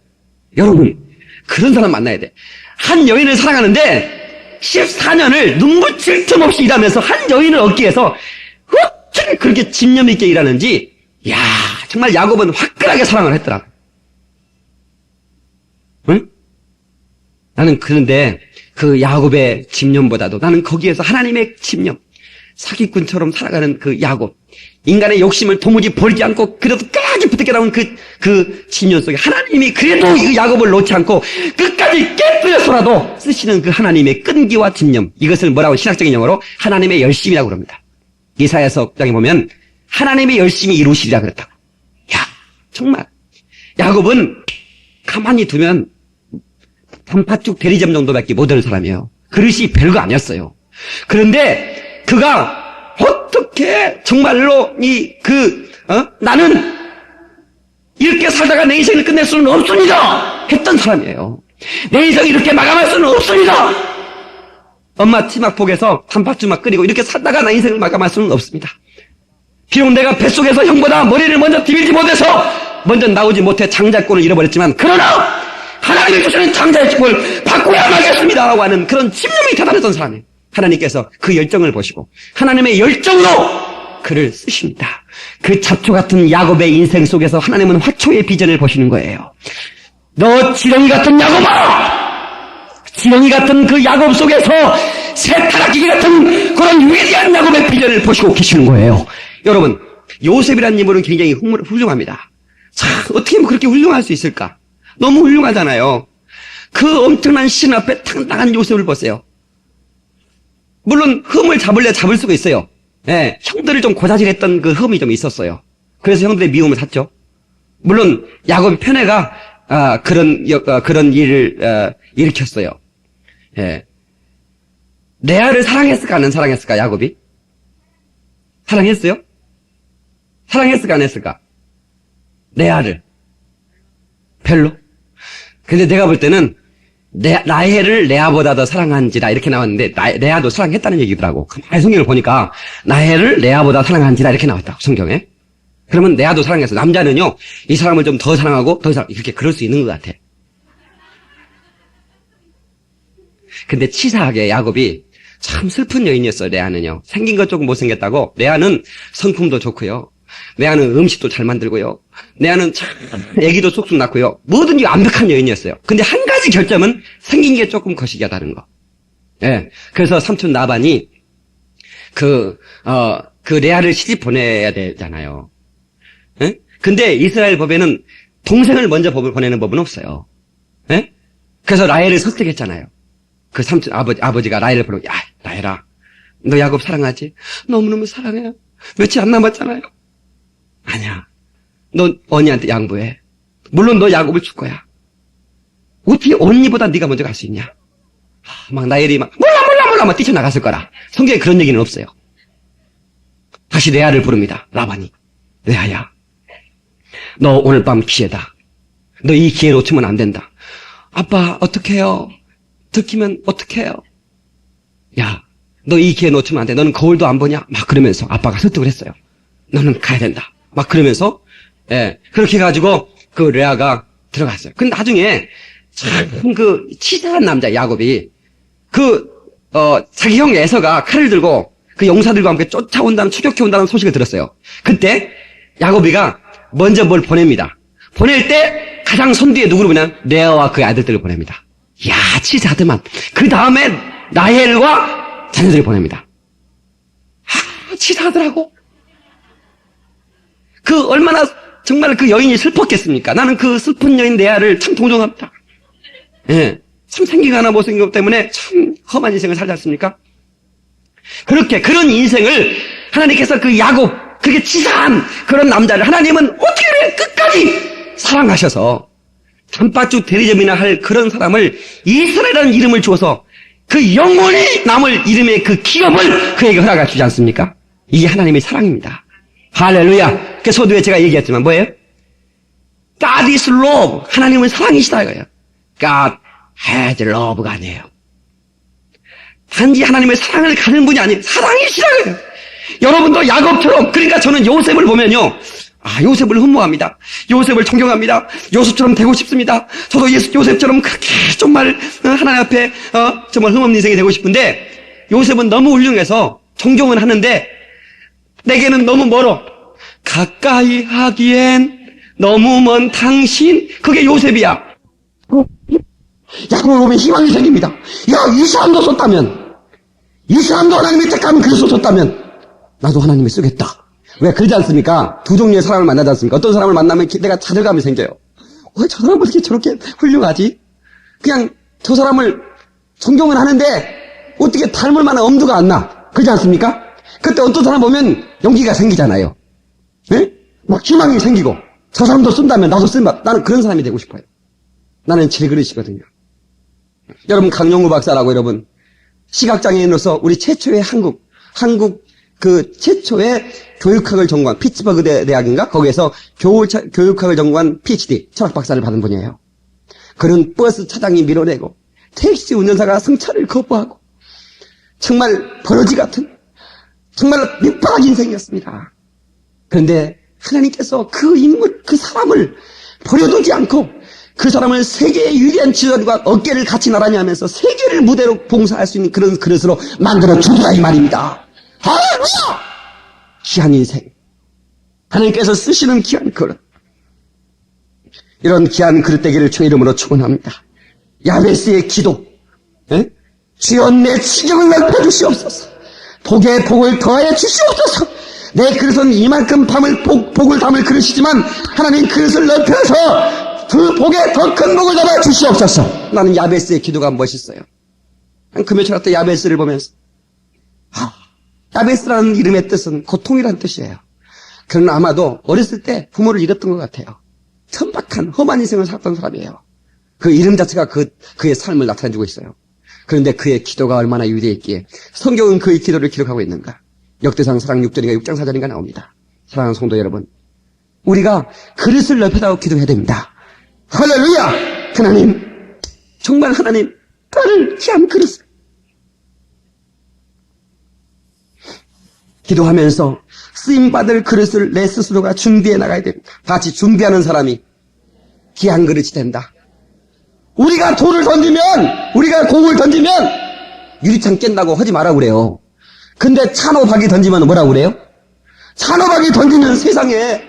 여러분, 그런 사람 만나야 돼. 한 여인을 사랑하는데 14년을 눈붙일 틈 없이 일하면서 한 여인을 얻기 위해서 어떻게 그렇게 집념 있게 일하는지, 야, 정말 야곱은 화끈하게 사랑을 했더라. 응? 나는 그런데 그 야곱의 집념보다도 나는 거기에서 하나님의 집념, 사기꾼처럼 살아가는 그 야곱, 인간의 욕심을 도무지 버리지 않고 그래도 끝까지 붙게 나온 그 집념 속에 하나님이 그래도 이 야곱을 놓지 않고 끝까지 깨뜨려서라도 쓰시는 그 하나님의 끈기와 집념, 이것을 뭐라고 신학적인 용어로 하나님의 열심이라고 그럽니다. 이사야서 장에 보면 하나님의 열심히 이루시리라 그랬다고. 야, 정말 야곱은 가만히 두면 단팥죽 대리점 정도밖에 못 할 사람이에요. 그릇이 별거 아니었어요. 그런데 그가 어떻게 정말로 나는 이렇게 살다가 내 인생을 끝낼 수는 없습니다 했던 사람이에요. 내 인생을 이렇게 마감할 수는 없습니다. 엄마 치마폭에서 단팥죽 끓이고 이렇게 살다가 내 인생을 마감할 수는 없습니다. 비록 내가 뱃속에서 형보다 머리를 먼저 디밀지 못해서 먼저 나오지 못해 장자권을 잃어버렸지만, 그러나 하나님이 주시는 장자권을 바꿔야 하겠습니다 하고 하는 그런 집념이 대단했던 사람이에요. 하나님께서 그 열정을 보시고 하나님의 열정으로 그를 쓰십니다. 그 잡초 같은 야곱의 인생 속에서 하나님은 화초의 비전을 보시는 거예요. 너 지렁이 같은 야곱아! 지렁이 같은 그 야곱 속에서 새타락기기 같은 그런 위대한 야곱의 비전을 보시고 계시는 거예요. 여러분, 요셉이라는 인물은 굉장히 훌륭합니다. 참, 어떻게 그렇게 훌륭할 수 있을까? 너무 훌륭하잖아요. 그 엄청난 신 앞에 당당한 요셉을 보세요. 물론 흠을 잡을래 잡을 수가 있어요. 예, 형들을 좀 고자질했던 그 흠이 좀 있었어요. 그래서 형들의 미움을 샀죠. 물론 야곱 편애가 그런 일을 일으켰어요. 예. 레아를 사랑했을까 안 사랑했을까 야곱이? 사랑했어요? 사랑했을까 안 했을까? 레아를 별로. 근데 내가 볼 때는 라헬을 레아보다 더 사랑한지라 이렇게 나왔는데 레아도 사랑했다는 얘기더라고. 성경을 보니까 라헬을 레아보다 사랑한지라 이렇게 나왔다고 성경에. 그러면 레아도 사랑했어. 남자는요 이 사람을 좀 더 사랑하고 더 사랑 이렇게 그럴 수 있는 것 같아. 근데 치사하게 야곱이 참 슬픈 여인이었어요. 레아는요 생긴 것 조금 못생겼다고. 레아는 성품도 좋고요 내 아는 음식도 잘 만들고요. 내 아는 참 애기도 쑥쑥 낳고요. 뭐든지 완벽한 여인이었어요. 근데 한 가지 결점은 생긴 게 조금 거시기하다는 거. 예. 그래서 삼촌 나반이 그 레아를 시집 보내야 되잖아요. 예? 근데 이스라엘 법에는 동생을 먼저 보내는 법은 없어요. 예? 그래서 라헬을 설득했잖아요. 그 삼촌 아버지가 라헬을 부르고, 야, 라헬아, 너 야곱 사랑하지? 너무너무 사랑해. 며칠 안 남았잖아요. 아니야. 너 언니한테 양보해. 물론 너 야곱을 줄 거야. 어떻게 언니보다 네가 먼저 갈 수 있냐? 막 라헬이 막 몰라 막 뛰쳐나갔을 거라. 성경에 그런 얘기는 없어요. 다시 레아를 부릅니다. 라반이. 레아야, 너 오늘 밤 기회다. 너 이 기회 놓치면 안 된다. 아빠, 어떡해요? 들키면 어떡해요? 야, 너 이 기회 놓치면 안 돼. 너는 거울도 안 보냐? 막 그러면서 아빠가 설득을 했어요. 너는 가야 된다. 막 그러면서, 예, 그렇게 해가지고 그 레아가 들어갔어요. 근데 나중에 참 그 치사한 남자 야곱이 자기 형 에서가 칼을 들고 그 용사들과 함께 추격해온다는 소식을 들었어요. 그때 야곱이가 먼저 뭘 보냅니다. 보낼 때 가장 선두에 누구를 보냐면 레아와 그의 아들들을 보냅니다. 이야, 치사하더만. 그 다음에 라헬과 자녀들을 보냅니다. 치사하더라고. 얼마나 정말 그 여인이 슬펐겠습니까? 나는 그 슬픈 여인 레아를 참 동정합니다. 예. 참 생기가 하나 못생긴 것 때문에 참 험한 인생을 살지 않습니까? 그런 인생을 하나님께서 그 야곱, 그렇게 치사한 그런 남자를 하나님은 어떻게 끝까지 사랑하셔서 단팥죽 대리점이나 할 그런 사람을 이스라엘이라는 이름을 주어서 그 영원히 남을 이름의 그 기업을 그에게 허락해 주지 않습니까? 이게 하나님의 사랑입니다. 할렐루야. 그 서두에 제가 얘기했지만 뭐예요? God is love. 하나님은 사랑이시다 이거예요. God has love가 아니에요. 단지 하나님의 사랑을 가는 분이 아니에요. 사랑이시라고요. 여러분도 야곱처럼, 그러니까 저는 요셉을 보면요, 요셉을 흠모합니다. 요셉을 존경합니다. 요셉처럼 되고 싶습니다. 저도 요셉처럼 그렇게 정말 하나님 앞에 정말 흠없는 인생이 되고 싶은데 요셉은 너무 훌륭해서 존경은 하는데 내게는 너무 멀어. 가까이 하기엔 너무 먼 당신, 그게 요셉이야. 야곱을 보면 희망이 생깁니다. 야, 이 사람도 썼다면, 이 사람도 하나님이 택하면 그래서 썼다면 나도 하나님이 쓰겠다. 왜 그러지 않습니까? 두 종류의 사람을 만나지 않습니까? 어떤 사람을 만나면 내가 자존감이 생겨요. 왜 저 사람은 어떻게 저렇게 훌륭하지? 그냥 저 사람을 존경은 하는데 어떻게 닮을 만한 엄두가 안 나. 그러지 않습니까? 그때 어떤 사람 보면 용기가 생기잖아요. 네? 막 희망이 생기고 저 사람도 쓴다면 나도 쓴다. 나는 그런 사람이 되고 싶어요. 나는 질그릇이거든요. 여러분, 강용구 박사라고 여러분, 시각장애인으로서 우리 최초의 한국 그 최초의 교육학을 전공한 피츠버그 대학인가? 거기에서 교육학을 전공한 PhD, 철학 박사를 받은 분이에요. 그런 버스 차장이 밀어내고, 택시 운전사가 승차를 거부하고, 정말 버러지 같은, 정말 밑바닥 인생이었습니다. 그런데 하나님께서 그 인물, 그 사람을 버려두지 않고, 그 사람을 세계의 위대한 지도자들과 어깨를 같이 나란히 하면서 세계를 무대로 봉사할 수 있는 그런 그릇으로 만들어 주더라 이 말입니다. 할렐루야! 귀한 인생. 하나님께서 쓰시는 귀한 그릇. 이런 귀한 그릇 되기를 주의 이름으로 축원합니다. 야베스의 기도. 주여 내 지경을 넓혀 주시옵소서. 복에 복을 더해 주시옵소서. 내 그릇은 이만큼 복을 담을 그릇이지만 하나님 그릇을 넓혀서 그 복에 더 큰 복을 담아 주시옵소서. 나는 야베스의 기도가 멋있어요. 그 며칠 때 야베스를 보면서 야베스라는 이름의 뜻은 고통이라는 뜻이에요. 그는 아마도 어렸을 때 부모를 잃었던 것 같아요. 천박한 험한 인생을 살았던 사람이에요. 그 이름 자체가 그의 삶을 나타내주고 있어요. 그런데 그의 기도가 얼마나 위대했기에 성경은 그의 기도를 기록하고 있는가. 역대상 사랑 6절인가 6장 4절인가 나옵니다. 사랑하는 성도 여러분, 우리가 그릇을 넓혀다고 기도해야 됩니다. 할렐루야! 하나님, 정말 하나님, 나를 귀한 그릇을 기도하면서 쓰임받을 그릇을 내 스스로가 준비해 나가야 됩니다. 같이 준비하는 사람이 귀한 그릇이 된다. 우리가 돌을 던지면, 우리가 공을 던지면 유리창 깬다고 하지 마라 그래요. 근데 찬호 박이 던지면 뭐라고 그래요? 찬호박이 던지는 세상에,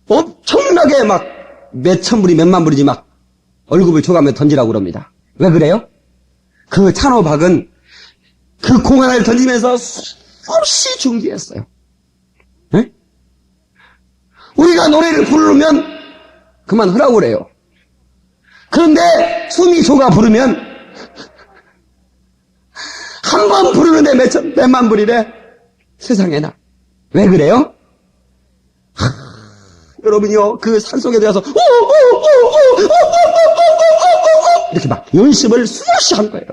엄청나게 막 몇천 불이 몇만 불이지 막 월급을 줘가며 던지라고 그럽니다. 왜 그래요? 그 찬호박은 그 공 하나를 던지면서 수없이 준비했어요. 네? 우리가 노래를 부르면 그만 하라고 그래요. 그런데 숨이 좁아 부르면 한 번 부르는데 몇만 불이래. 세상에나. 왜 그래요? 여러분이요, 그 산속에 들어가서 이렇게 막 연습을 수없이 한 거예요.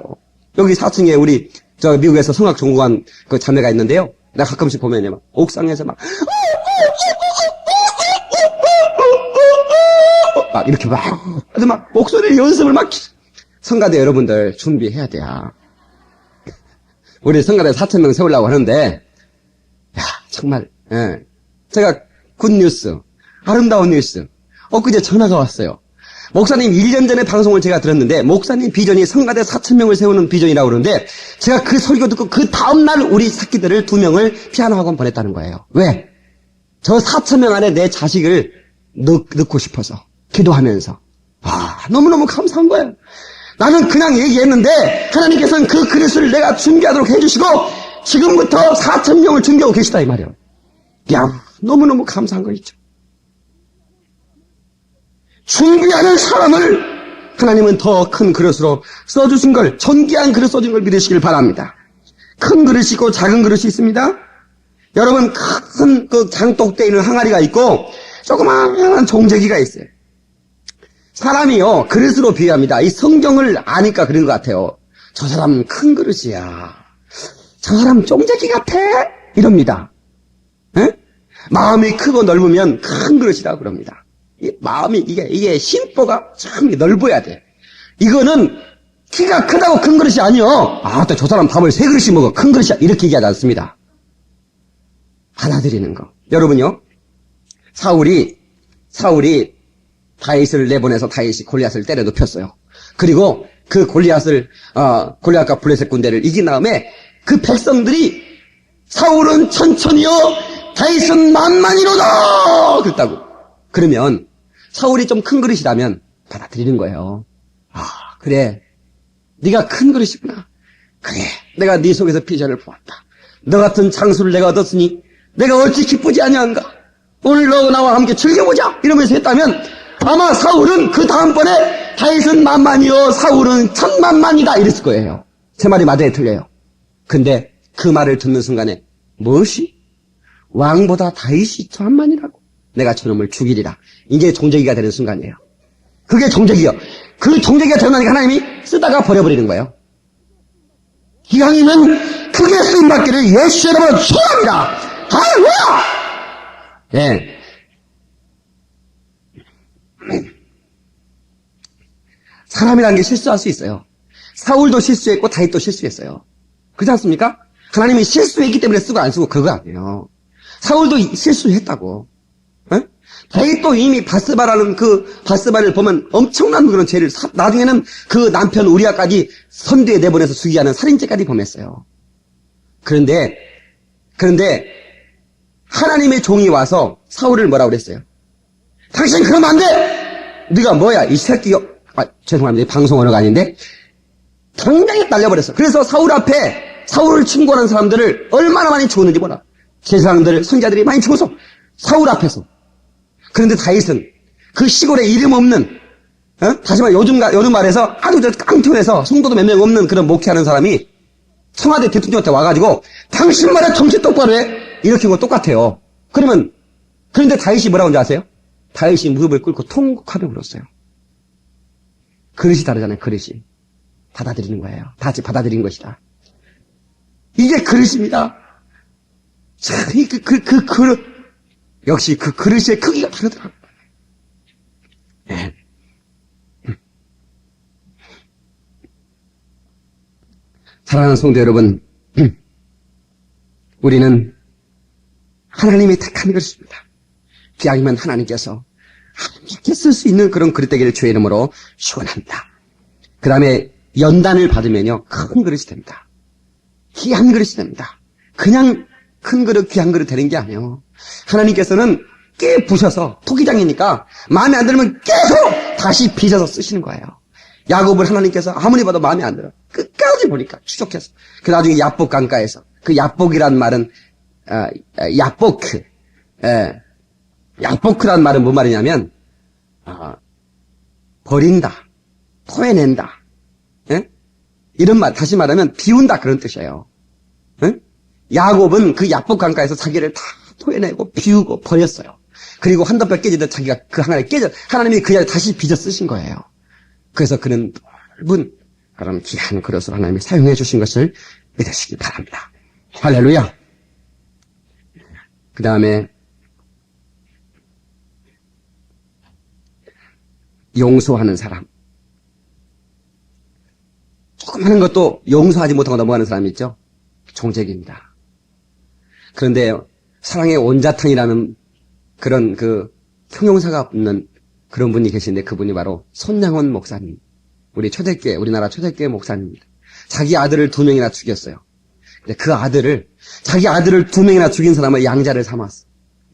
여기 4층에 우리 저 미국에서 성악 전공한 그 자매가 있는데요. 내가 가끔씩 보면요, 막 옥상에서 막 이렇게 막 아주 막 목소리 연습을 막 성가대 여러분들 준비해야 돼요. 우리 성가대 4,000명 세우려고 하는데 야 정말 제가 굿뉴스 아름다운 뉴스 엊그제 전화가 왔어요. 목사님 1년 전에 방송을 제가 들었는데 목사님 비전이 성가대 4,000명을 세우는 비전이라고 그러는데 제가 그 설교 듣고 그 다음날 우리 새끼들을 2명을 피아노 학원 보냈다는 거예요. 왜? 저 4,000명 안에 내 자식을 넣고 싶어서 기도하면서 너무너무 감사한 거예요. 나는 그냥 얘기했는데 하나님께서는 그 그릇을 내가 준비하도록 해주시고 지금부터 4,000명을 준비하고 계시다 이 말이에요. 야 너무너무 감사한 거 있죠. 준비하는 사람을 하나님은 더 큰 그릇으로 써주신 걸, 존귀한 그릇 써준 걸 믿으시길 바랍니다. 큰 그릇이 있고 작은 그릇이 있습니다. 여러분 큰 그 장독대에 있는 항아리가 있고 조그마한 종재기가 있어요. 사람이요 그릇으로 비유합니다. 이 성경을 아니까 그런 것 같아요. 저 사람 큰 그릇이야. 저 사람 종재기 같아. 이럽니다. 에? 마음이 크고 넓으면 큰 그릇이라고 그럽니다. 이 마음이 이게 심보가 참 넓어야 돼. 이거는 키가 크다고 큰 그릇이 아니요. 또 저 사람 밥을 3그릇씩 먹어. 큰 그릇이야. 이렇게 얘기하지 않습니다. 받아들이는 거. 여러분요. 사울이 다윗을 내보내서 다윗이 골리앗을 때려 눕혔어요. 그리고 그 골리앗과 블레셋 군대를 이긴 다음에 그 백성들이 사울은 천천히요 다윗은 만만이로다 그랬다고. 그러면 사울이 좀 큰 그릇이라면 받아들이는 거예요. 그래 네가 큰 그릇이구나. 그래 내가 네 속에서 비전을 보았다. 너 같은 장수를 내가 얻었으니 내가 어찌 기쁘지 아니한가. 오늘 너 나와 함께 즐겨보자 이러면서 했다면 아마 사울은 그 다음번에 다윗은 만만이요 사울은 천만만이다 이랬을 거예요. 제 말이 맞아요 틀려요? 근데 그 말을 듣는 순간에 무엇이? 왕보다 다윗이 천만이라고? 내가 저놈을 죽이리라. 이게 종재기가 되는 순간이에요. 그게 종재기요. 그 종재기가 되면 하나님이 쓰다가 버려버리는 거예요. 기왕이면 크게 쓰임받기를 예수 이름으로 축원합니다. 할렐루야! 예. 사람이라는 게 실수할 수 있어요. 사울도 실수했고 다윗도 실수했어요. 그렇지 않습니까? 하나님이 실수했기 때문에 쓰고 안 쓰고 그거 아니에요. 사울도 실수했다고. 다윗도 이미 바스바라는 그 바스바를 보면 엄청난 그런 죄를 나중에는 그 남편 우리아까지 선두에 내보내서 죽이게 하는 살인죄까지 범했어요. 그런데 하나님의 종이 와서 사울을 뭐라고 그랬어요? 당신 그러면 안 돼! 네가 뭐야 이 새끼요. 죄송합니다. 방송 언어가 아닌데 당장에 날려버렸어. 그래서 사울 앞에 사울을 친구하는 사람들을 얼마나 많이 죽었는지 몰라. 제사장들 선자들이 많이 죽었어. 사울 앞에서. 그런데 다윗은 그 시골에 이름 없는 다시 말해 요즘 말해서 아주 깡통해서 성도도 몇 명 없는 그런 목회하는 사람이 청와대 대통령한테 와가지고 당신 말에 정신 똑바로 해 이렇게 한 거 똑같아요. 그런데 다윗이 뭐라고 하는지 아세요? 다윗이 무릎을 꿇고 통곡하며 울었어요. 그릇이 다르잖아요. 그릇이 받아들이는 거예요. 다 같이 받아들인 것이다. 이게 그릇입니다. 자, 그 그릇 역시 그 그릇의 크기가 다르더라고요. 네. 사랑하는 성도 여러분, 우리는 하나님이 택한 것입니다. 기왕이면 하나님께서 함께 쓸 수 있는 그런 그릇 되기를 주의 이름으로 축원합니다. 그 다음에 연단을 받으면요 큰 그릇이 됩니다. 귀한 그릇이 됩니다. 그냥 큰 그릇, 귀한 그릇 되는 게 아니에요. 하나님께서는 깨 부셔서 토기장이니까 마음에 안 들면 계속 다시 빚어서 쓰시는 거예요. 야곱을 하나님께서 아무리 봐도 마음에 안 들어. 끝까지 보니까 추적해서. 그 나중에 야복 강가에서 그 야복이란 말은 야보크. 야보크란 말은 뭔 말이냐면 버린다, 토해낸다. 예? 이런 말 다시 말하면 비운다 그런 뜻이에요. 예? 야곱은 그 야복 강가에서 자기를 다 토해내고 비우고 버렸어요. 그리고 한덤뼈 깨지듯 자기가 그 항아리에 하나님이 그 자리에 다시 빚어 쓰신 거예요. 그래서 그는 넓은 그런 귀한 그릇으로 하나님이 사용해 주신 것을 믿으시기 바랍니다. 할렐루야. 그 다음에 용서하는 사람. 조금 하는 것도 용서하지 못하고 넘어가는 사람이 있죠. 종책입니다. 그런데 사랑의 온자탕이라는 그런 그 형용사가 없는 그런 분이 계신데 그분이 바로 손양원 목사님. 우리나라 초대교회 목사님입니다. 자기 아들을 2명이나 죽였어요. 근데 그 아들을, 자기 아들을 2명이나 죽인 사람을 양자를 삼았어.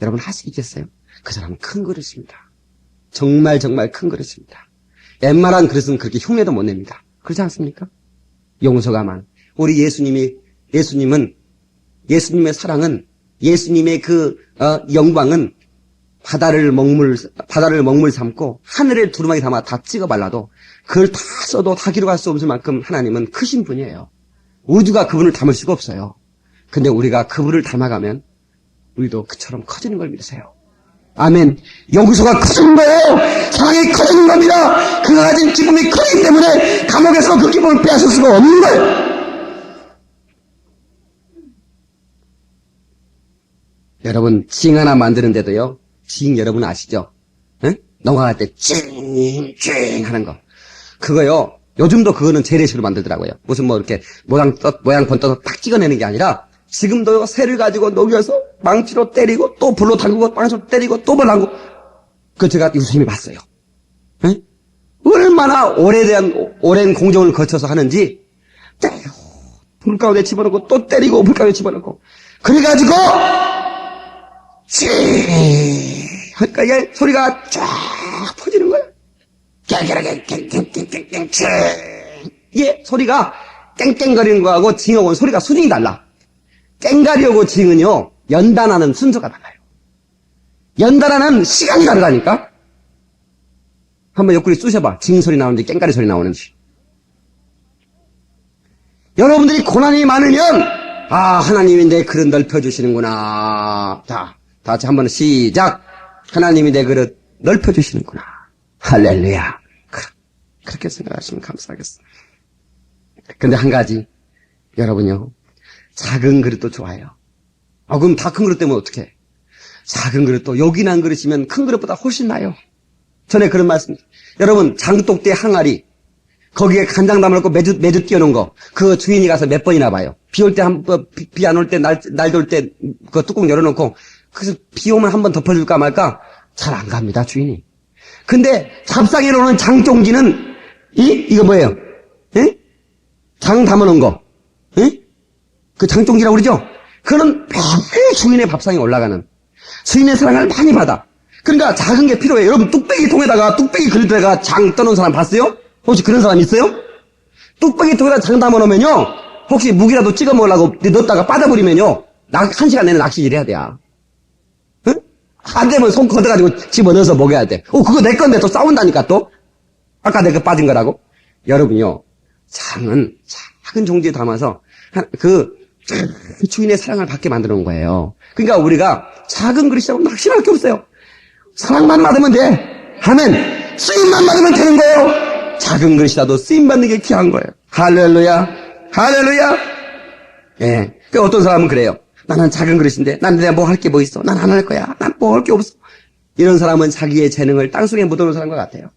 여러분 할 수 있겠어요? 그 사람은 큰 그릇입니다. 정말 큰 그릇입니다. 웬만한 그릇은 그렇게 흉내도 못 냅니다. 그렇지 않습니까? 용서가 많. 우리 예수님의 사랑은, 예수님의 영광은 바다를 먹물 삼고 하늘을 두루마기 담아 다 찍어 발라도 그걸 다 써도 다 기록할 수 없을 만큼 하나님은 크신 분이에요. 우주가 그분을 담을 수가 없어요. 근데 우리가 그분을 닮아가면 우리도 그처럼 커지는 걸 믿으세요. 아멘. 용서가 커지는 거예요. 사랑이 커지는 겁니다. 그가 가진 기쁨이 크기 때문에 감옥에서 그 기쁨을 빼앗을 수가 없는 거예요. 여러분 징 하나 만드는데도요. 징 여러분 아시죠? 응? 넘어갈 때 찡찡 하는 거. 그거요. 요즘도 그거는 재래식으로 만들더라고요. 무슨 뭐 이렇게 모양 번떠서 딱 찍어내는 게 아니라 지금도요. 새를 가지고 녹여서 망치로 때리고 또 불로 담그고 망치로 때리고 또 불로 담그고. 그거 제가 유수님이 봤어요. 응? 얼마나 오랜 공정을 거쳐서 하는지 불 가운데 집어넣고 또 때리고 불 가운데 집어넣고 그래가지고 그러니까 이게 소리가 쫙 퍼지는 거야. 이게 소리가 깽깽거리는 거하고 징하고는 소리가 수준이 달라. 깽가리하고 징은요 연단하는 순서가 달라요. 연단하는 시간이 다르다니까. 한번 옆구리 쑤셔봐. 징 소리 나오는지 깽가리 소리 나오는지. 여러분들이 고난이 많으면 하나님이 내 그릇 넓혀주시는구나. 자, 다 같이 한번 시작. 하나님이 내 그릇 넓혀주시는구나. 할렐루야. 그렇게 생각하시면 감사하겠습니다. 근데 한 가지, 여러분요, 작은 그릇도 좋아요. 그럼 다 큰 그릇 되면 어떡해? 작은 그릇도 요긴한 그릇이면 큰 그릇보다 훨씬 나아요. 전에 그런 말씀. 여러분, 장독대 항아리, 거기에 간장 담아놓고 매주 띄워놓은 거, 그 주인이 가서 몇 번이나 봐요. 비 올 때 비 안 올 때, 날 돌 때, 그 뚜껑 열어놓고, 그래서 비 오면 한 번 덮어줄까 말까? 잘 안 갑니다, 주인이. 근데 잡상에 놓는 장종지는, 이거 뭐예요? 예? 장 담아놓은 거. 예? 그 장종지라고 그러죠? 그거는 매일 주인의 밥상에 올라가는, 주인의 사랑을 많이 받아. 그러니까 작은 게 필요해요. 여러분, 뚝배기 통에다가, 뚝배기 그릇에다가 장 떠놓은 사람 봤어요? 혹시 그런 사람 있어요? 뚝배기 통에다 장 담아놓으면요, 혹시 무기라도 찍어 먹으려고 넣었다가 빠져버리면요, 1시간 내내 낚시질 해야 돼요. 응? 안 되면 손 걷어가지고 집어넣어서 먹여야 돼. 그거 내 건데 또 싸운다니까 또? 아까 내가 빠진 거라고? 여러분요, 장은 작은 종지에 담아서, 그 주인의 사랑을 받게 만들어 놓은 거예요. 그러니까 우리가 작은 그릇이라고 낙심할 게 없어요. 사랑만 받으면 돼. 아멘. 쓰임만 받으면 되는 거예요. 작은 그릇이라도 쓰임 받는 게 귀한 거예요. 할렐루야. 할렐루야. 예. 그 어떤 사람은 그래요. 나는 작은 그릇인데, 내가 뭐 할 게 뭐 있어? 난 안 할 거야. 난 뭐 할 게 없어. 이런 사람은 자기의 재능을 땅속에 묻어놓은 사람과 같아요.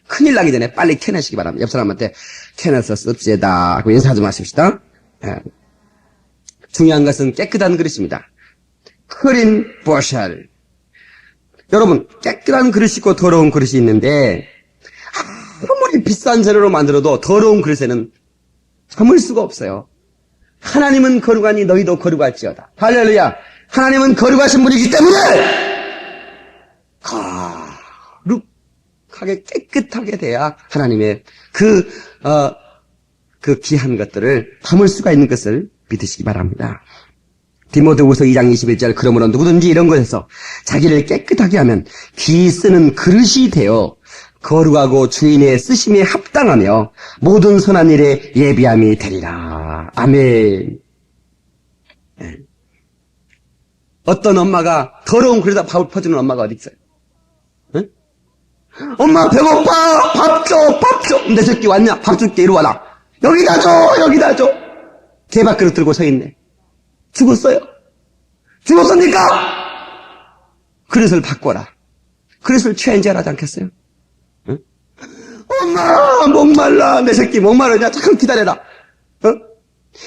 큰일 나기 전에 빨리 캐내시기 바랍니다. 옆 사람한테 캐내서 씁시다 하고 인사하지 마십시다. 예. 중요한 것은 깨끗한 그릇입니다. 크린 보샬. 여러분, 깨끗한 그릇이 있고 더러운 그릇이 있는데, 아무리 비싼 재료로 만들어도 더러운 그릇에는 담을 수가 없어요. 하나님은 거룩하니 너희도 거룩할지어다. 할렐루야. 하나님은 거룩하신 분이기 때문에 거룩하게 깨끗하게 돼야 하나님의 그 귀한 것들을 담을 수가 있는 것을 믿으시기 바랍니다. 디모데후서 2장 21절 그러므로 누구든지 이런 것에서 자기를 깨끗하게 하면 기 쓰는 그릇이 되어 거룩하고 주인의 쓰심에 합당하며 모든 선한 일에 예비함이 되리라. 아멘. 네. 어떤 엄마가 더러운 그릇에다 밥을 퍼주는 엄마가 어디 있어요? 네? 엄마 배고파, 밥 줘, 밥 줘. 내 새끼 왔냐? 밥 줄게, 이리 와라. 여기다 줘, 여기다 줘. 개밥 그릇 들고 서 있네. 죽었어요. 죽었습니까? 그릇을 바꿔라. 그릇을 체인지하라 하지 않겠어요? 응? 엄마 목말라. 내 새끼 목마르냐? 잠깐 기다려라.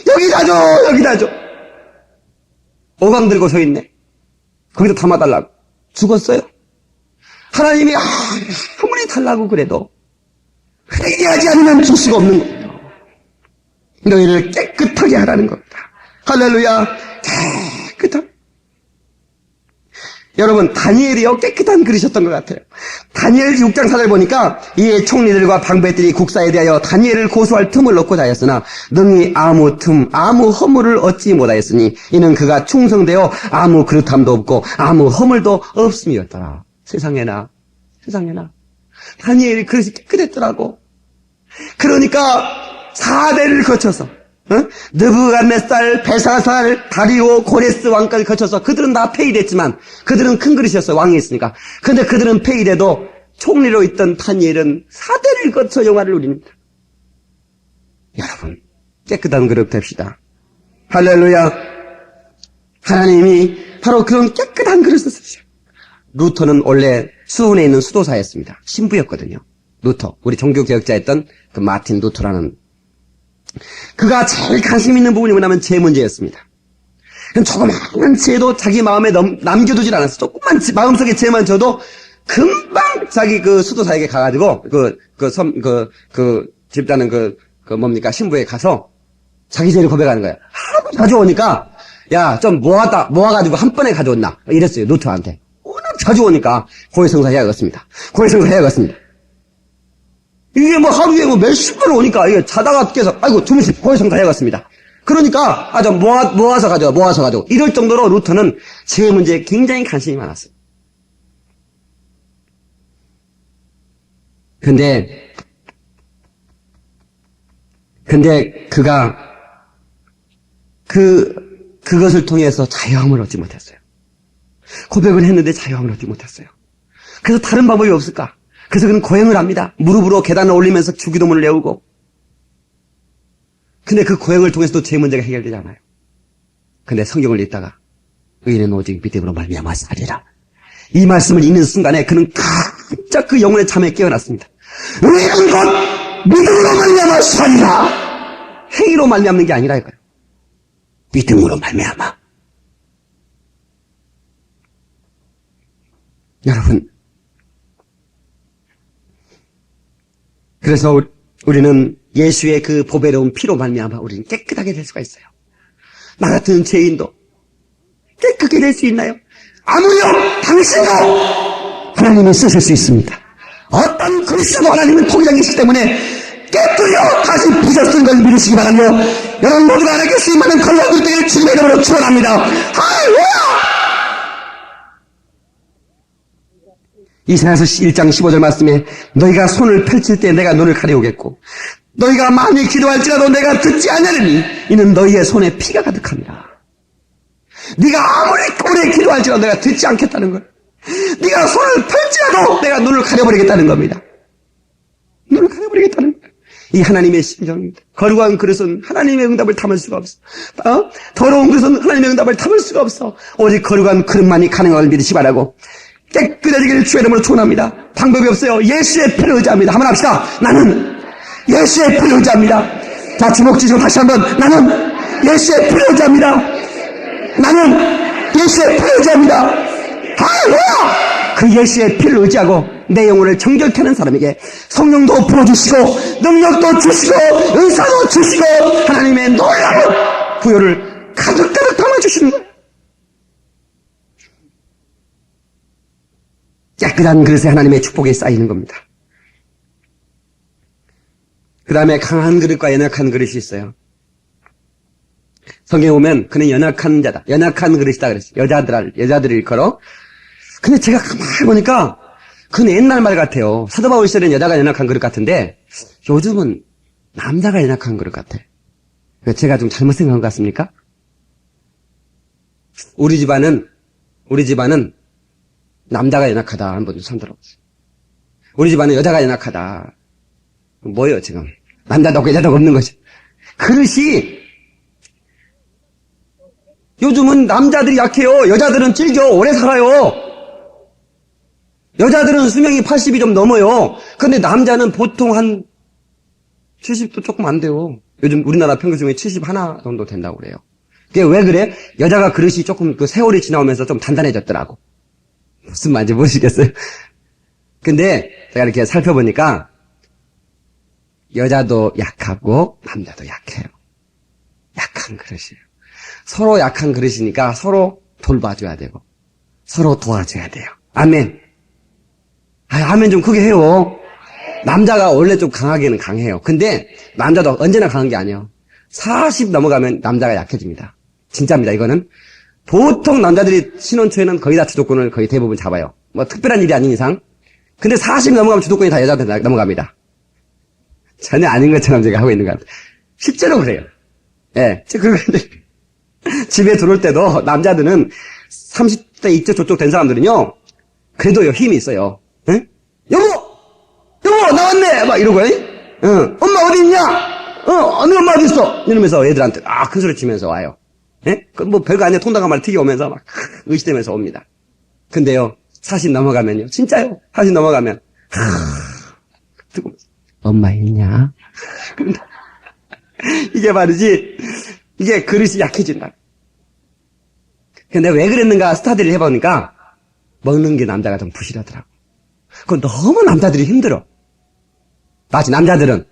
여기다 줘, 여기다 줘. 오강 들고 서 있네. 거기다 담아달라고. 죽었어요. 하나님이 아무리 달라고 그래도 회개하지 않으면 줄 수가 없는 겁니다. 너희를 깨끗하게 하라는 겁니다. 할렐루야. 깨끗한. 여러분, 다니엘이요, 깨끗한 그릇이었던 것 같아요. 다니엘 6장 4절 보니까 이에 총리들과 방백들이 국사에 대하여 다니엘을 고소할 틈을 놓고자 하였으나 능히 아무 허물을 얻지 못하였으니 이는 그가 충성되어 아무 그릇함도 없고 아무 허물도 없음이었더라. 세상에나. 다니엘이 그릇이 깨끗했더라고. 그러니까 4대를 거쳐서 느부갓네살, 벨사살, 다리오, 고레스 왕까지 거쳐서 그들은 다 폐위됐지만 그들은 큰 그릇이었어요. 왕이 있으니까. 근데 그들은 폐위돼도 총리로 있던 다니엘은 4대를 거쳐 영화를 누립니다. 여러분, 깨끗한 그릇 됩시다. 할렐루야. 하나님이 바로 그런 깨끗한 그릇을 쓰셔요. 루터는 원래 수훈에 있는 수도사였습니다. 신부였거든요. 루터, 우리 종교개혁자였던 그 마틴 루터라는. 그가 제일 관심 있는 부분이 뭐냐면 죄 문제였습니다. 조그마한 죄도 자기 마음에 남겨두질 않았어. 조그만 마음속에 죄만 져도 금방 자기 그 수도사에게 가가지고 집단은 뭡니까 신부에 가서 자기 죄를 고백하는 거야. 하도 자주 오니까 야 좀 모아가지고 한 번에 가져온나 이랬어요. 루터한테. 워낙 자주 오니까 고해성사 해야겠습니다. 이게 뭐 하루에 뭐 몇십 번 오니까 이게 자다가 깨서 아이고 주무시 고해성사 해야겠습니다. 그러니까 좀 모아서 가져. 이럴 정도로 루터는 죄 문제에 굉장히 관심이 많았어요. 근데 그가 그것을 통해서 자유함을 얻지 못했어요. 고백을 했는데 자유함을 얻지 못했어요. 그래서 다른 방법이 없을까? 그래서 그는 고행을 합니다. 무릎으로 계단을 올리면서 주기도문을 외우고. 근데 그 고행을 통해서도 죄 문제가 해결되지 않아요. 근데 성경을 읽다가 의인은 오직 믿음으로 말미암아 살리라. 이 말씀을 읽는 순간에 그는 깜짝 그 영혼의 잠에 깨어났습니다. 의인은 곧 믿음으로 말미암아 살리라. 행위로 말미암는 게 아니라 이거예요. 믿음으로 말미암아. 여러분, 그래서 우리는 예수의 그 보배로운 피로 말미암아 우리는 깨끗하게 될 수가 있어요. 나 같은 죄인도 깨끗하게 될 수 있나요? 아무려 당신도 하나님이 쓰실 수 있습니다. 어떤 그리스도 하나님은 통일장이시기 때문에 깨뜨려 다시 부셨을 걸 믿으시기 바라며 여러분 모두가 하나님께 쓰임받는 걸러들 때를 주님의 이름으로 축원합니다. 할렐루야! 이사야서 1장 15절 말씀에 너희가 손을 펼칠 때 내가 눈을 가려오겠고 너희가 많이 기도할지라도 내가 듣지 않으리니 이는 너희의 손에 피가 가득합니다. 네가 아무리 오래 기도할지라도 내가 듣지 않겠다는 걸. 네가 손을 펼지라도 내가 눈을 가려버리겠다는 겁니다. 눈을 가려버리겠다는 거예요. 이 하나님의 심정입니다. 거룩한 그릇은 하나님의 응답을 담을 수가 없어. 더러운 그릇은 하나님의 응답을 담을 수가 없어. 오직 거룩한 그릇만이 가능한 걸 믿으시 바라고 깨끗해지기를 주의 이름으로 축원합니다. 방법이 없어요. 예수의 피를 의지합니다. 한번 합시다. 나는 예수의 피를 의지합니다. 자, 주먹 쥐시고 다시 한번 나는 예수의 피를 의지합니다. 나는 예수의 피를 의지합니다. 할렐루야! 그 예수의 피를 의지하고 내 영혼을 정결케 하는 사람에게 성령도 부어주시고 능력도 주시고 은사도 주시고 하나님의 놀라운 부여를 가득가득 담아주시는 거예요. 깨끗한 그릇에 하나님의 축복이 쌓이는 겁니다. 그 다음에 강한 그릇과 연약한 그릇이 있어요. 성경에 보면 그는 연약한 자다. 연약한 그릇이다 그랬어요. 여자들을 일컬어. 근데 제가 가만히 보니까 그건 옛날 말 같아요. 사도 바울 시절엔 여자가 연약한 그릇 같은데 요즘은 남자가 연약한 그릇 같아. 제가 좀 잘못 생각한 것 같습니까? 우리 집안은 남자가 연약하다 한 번 손 들어봤어요. 우리 집안은 여자가 연약하다. 뭐예요 지금? 남자도 없고 여자도 없는 거죠. 그릇이 요즘은 남자들이 약해요. 여자들은 찔겨 오래 살아요. 여자들은 수명이 80이 좀 넘어요. 근데 남자는 보통 한 70도 조금 안 돼요. 요즘 우리나라 평균 수명이 71 정도 된다고 그래요. 그게 왜 그래? 여자가 그릇이 조금 그 세월이 지나오면서 좀 단단해졌더라고. 무슨 말인지 모르시겠어요? 근데 제가 이렇게 살펴보니까 여자도 약하고 남자도 약해요. 약한 그릇이에요. 서로 약한 그릇이니까 서로 돌봐줘야 되고 서로 도와줘야 돼요. 아멘. 아멘 좀 크게 해요. 남자가 원래 좀 강하게는 강해요. 근데 남자도 언제나 강한 게 아니에요. 40 넘어가면 남자가 약해집니다. 진짜입니다. 이거는 보통 남자들이 신혼 초에는 거의 다 주도권을 거의 대부분 잡아요. 뭐 특별한 일이 아닌 이상. 근데 40 넘어가면 주도권이 다 여자한테 넘어갑니다. 전혀 아닌 것처럼 제가 하고 있는 것 같아요. 실제로 그래요. 예. 그리고 집에 들어올 때도 남자들은 30대 이쪽 저쪽 된 사람들은요. 그래도 힘이 있어요. 응? 여보 나왔네 막 이러고 응. 엄마 어디 있냐? 너 엄마 어디 있어? 이러면서 애들한테 큰 소리 치면서 와요. 예? 뭐 별거 아니야. 통닭 한 마리 튀겨오면서 막 의시되면서 옵니다. 근데요 40 넘어가면요 진짜요 40 넘어가면 듣고 엄마 있냐? 이게 말이지 이게 그릇이 약해진다. 근데 왜 그랬는가 스타디를 해보니까 먹는 게 남자가 좀 부실하더라고. 그건 너무 남자들이 힘들어. 마치 남자들은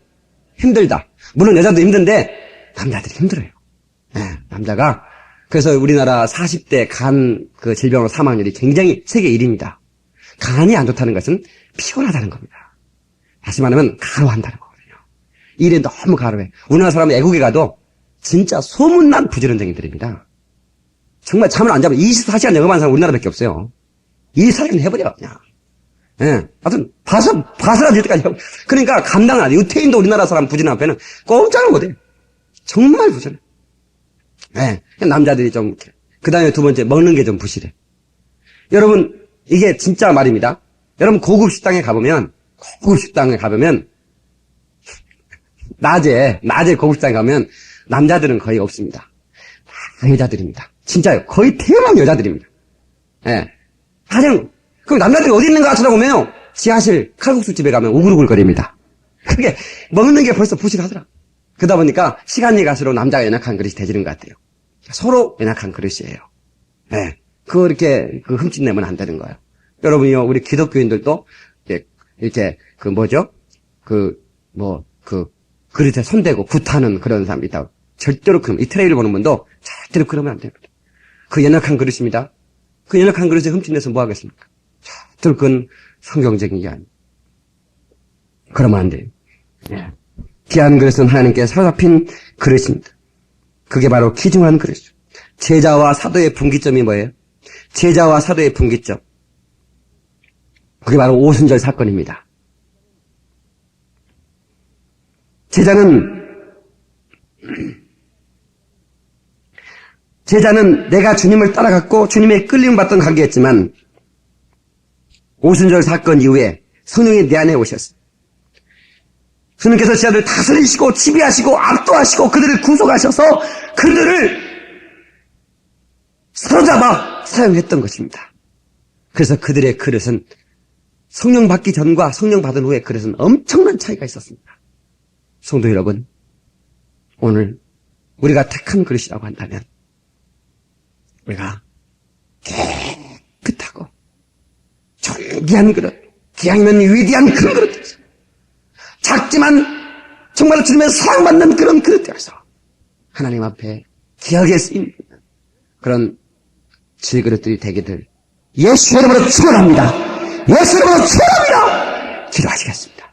힘들다. 물론 여자도 힘든데 남자들이 힘들어요. 네, 남자가 그래서 우리나라 40대 간 그 질병으로 사망률이 굉장히 세계 1위입니다. 간이 안 좋다는 것은 피곤하다는 겁니다. 다시 말하면 가로한다는 거거든요. 일에 너무 가로해. 우리나라 사람은 애국에 가도 진짜 소문난 부지런쟁이들입니다. 정말 잠을 안 자면 24시간 영업하는 사람 우리나라밖에 없어요. 24시간 해버려 그냥. 예, 하여튼 바스라질 때까지 하고. 그러니까 감당을 안 해. 유태인도 우리나라 사람 부지런한 앞에는 꼼짝을 못해. 정말 부지런해. 예, 남자들이 좀 그 다음에 두 번째 먹는 게 좀 부실해. 여러분 이게 진짜 말입니다. 여러분 고급 식당에 가보면 낮에 고급 식당에 가면 남자들은 거의 없습니다. 다 여자들입니다. 진짜요. 거의 대부분 여자들입니다. 예. 그럼 남자들이 어디 있는가 찾아보면요. 지하실 칼국수집에 가면 우글우글거립니다. 그게 먹는 게 벌써 부실하더라. 그러다 보니까 시간이 갈수록 남자가 연약한 그릇이 되지는 것 같아요. 서로 연약한 그릇이에요. 예. 그렇게 흠집내면 안 되는 거예요. 여러분이요, 우리 기독교인들도 이렇게 그릇에 손대고 굿하는 그런 사람이 있다고. 절대로 이 트레이를 보는 분도 절대로 그러면 안 됩니다. 그 연약한 그릇입니다. 그 연약한 그릇에 흠집내서 뭐 하겠습니까? 절대로 그건 성경적인 게 아니에요. 그러면 안 돼요. 예. 귀한 그릇은 하나님께 사로잡힌 그릇입니다. 그게 바로 귀중한 그릇이죠. 제자와 사도의 분기점이 뭐예요? 제자와 사도의 분기점. 그게 바로 오순절 사건입니다. 제자는 내가 주님을 따라갔고 주님의 끌림받던 관계였지만 오순절 사건 이후에 성령이 내 안에 오셨어요. 주님께서 제자들을 다스리시고 지배하시고 압도하시고 그들을 구속하셔서 그들을 사로잡아 사용했던 것입니다. 그래서 그들의 그릇은 성령 받기 전과 성령 받은 후의 그릇은 엄청난 차이가 있었습니다. 성도 여러분, 오늘 우리가 택한 그릇이라고 한다면 우리가 깨끗하고 존귀한 그릇, 기양면 위대한 그런 그릇, 작지만 정말 주님의 사랑받는 그런 그릇 되어서 하나님 앞에 기억할 수 있는 그런 질그릇들이 되게들 예수 이름으로 축원합니다. 예수 이름으로 축원합니다. 기도하시겠습니다.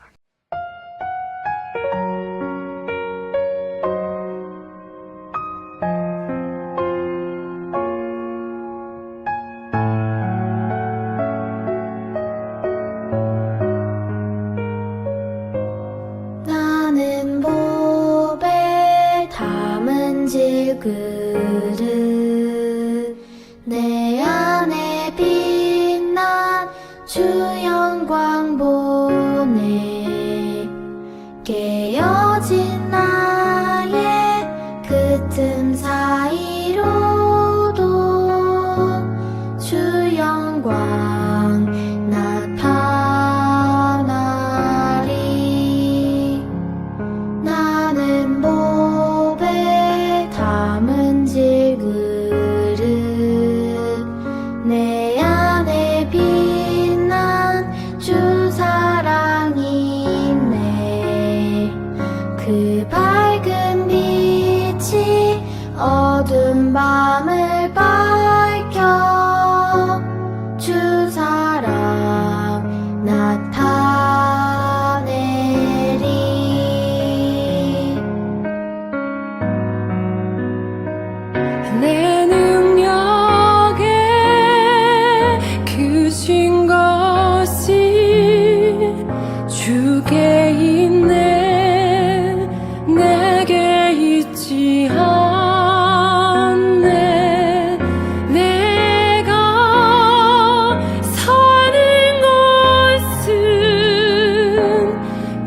나는 보배 담은 질그릇 내 안에 빛난 주 영광 보내 깨어진 나의 그 틈 사이로도 주 영광 나타나리 나는 보배 담은 질그릇 내 안에 빛난 주 사랑이 있네 그 밝은 빛이 어두운 밤을 밝혀 주 사랑 나타내리 내 능력에 크신 것이 주께 있네 내게 있지 않네 내가 사는 것은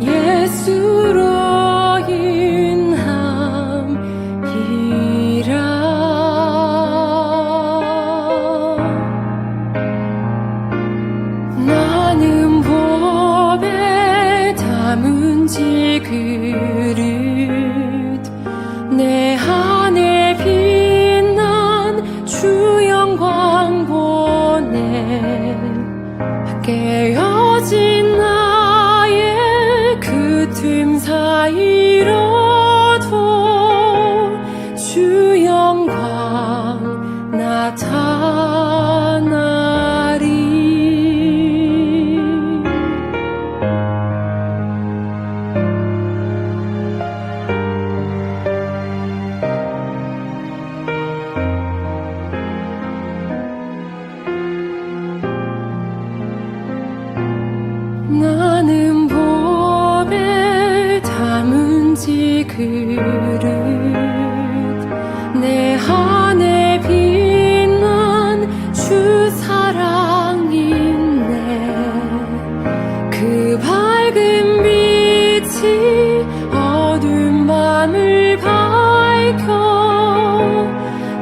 예수로 나는 보배 담은 질그릇 내 안에 빛난 주 영광 보내 깨어진 나의 그 틈 사이로도 주 영광 나타나리 나는 보배 담은 질그릇 내 안에 빛난 주 사랑이 있네 그 밝은 빛이 어두운 밤을 밝혀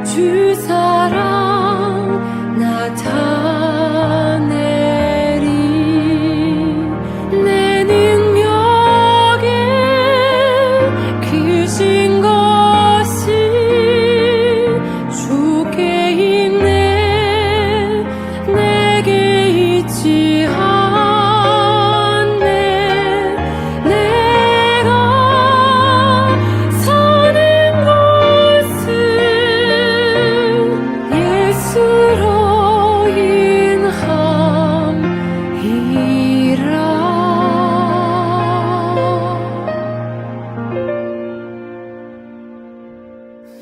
주 사랑 나타내리 내 능력에 크신 것이 주께 있네 내게 있지 않네 내가 사는 것은 예수로 인함이라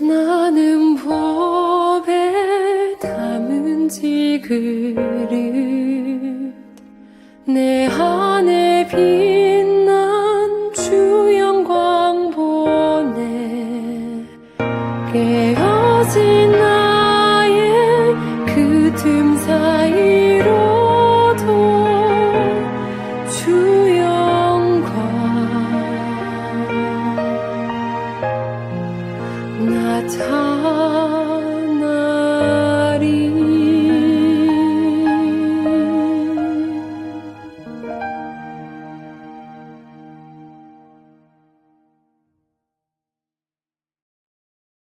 나는 보배 담은 질그릇 내 안에 빛난 주 영광 보내 깨어진 나의 그 틈 사이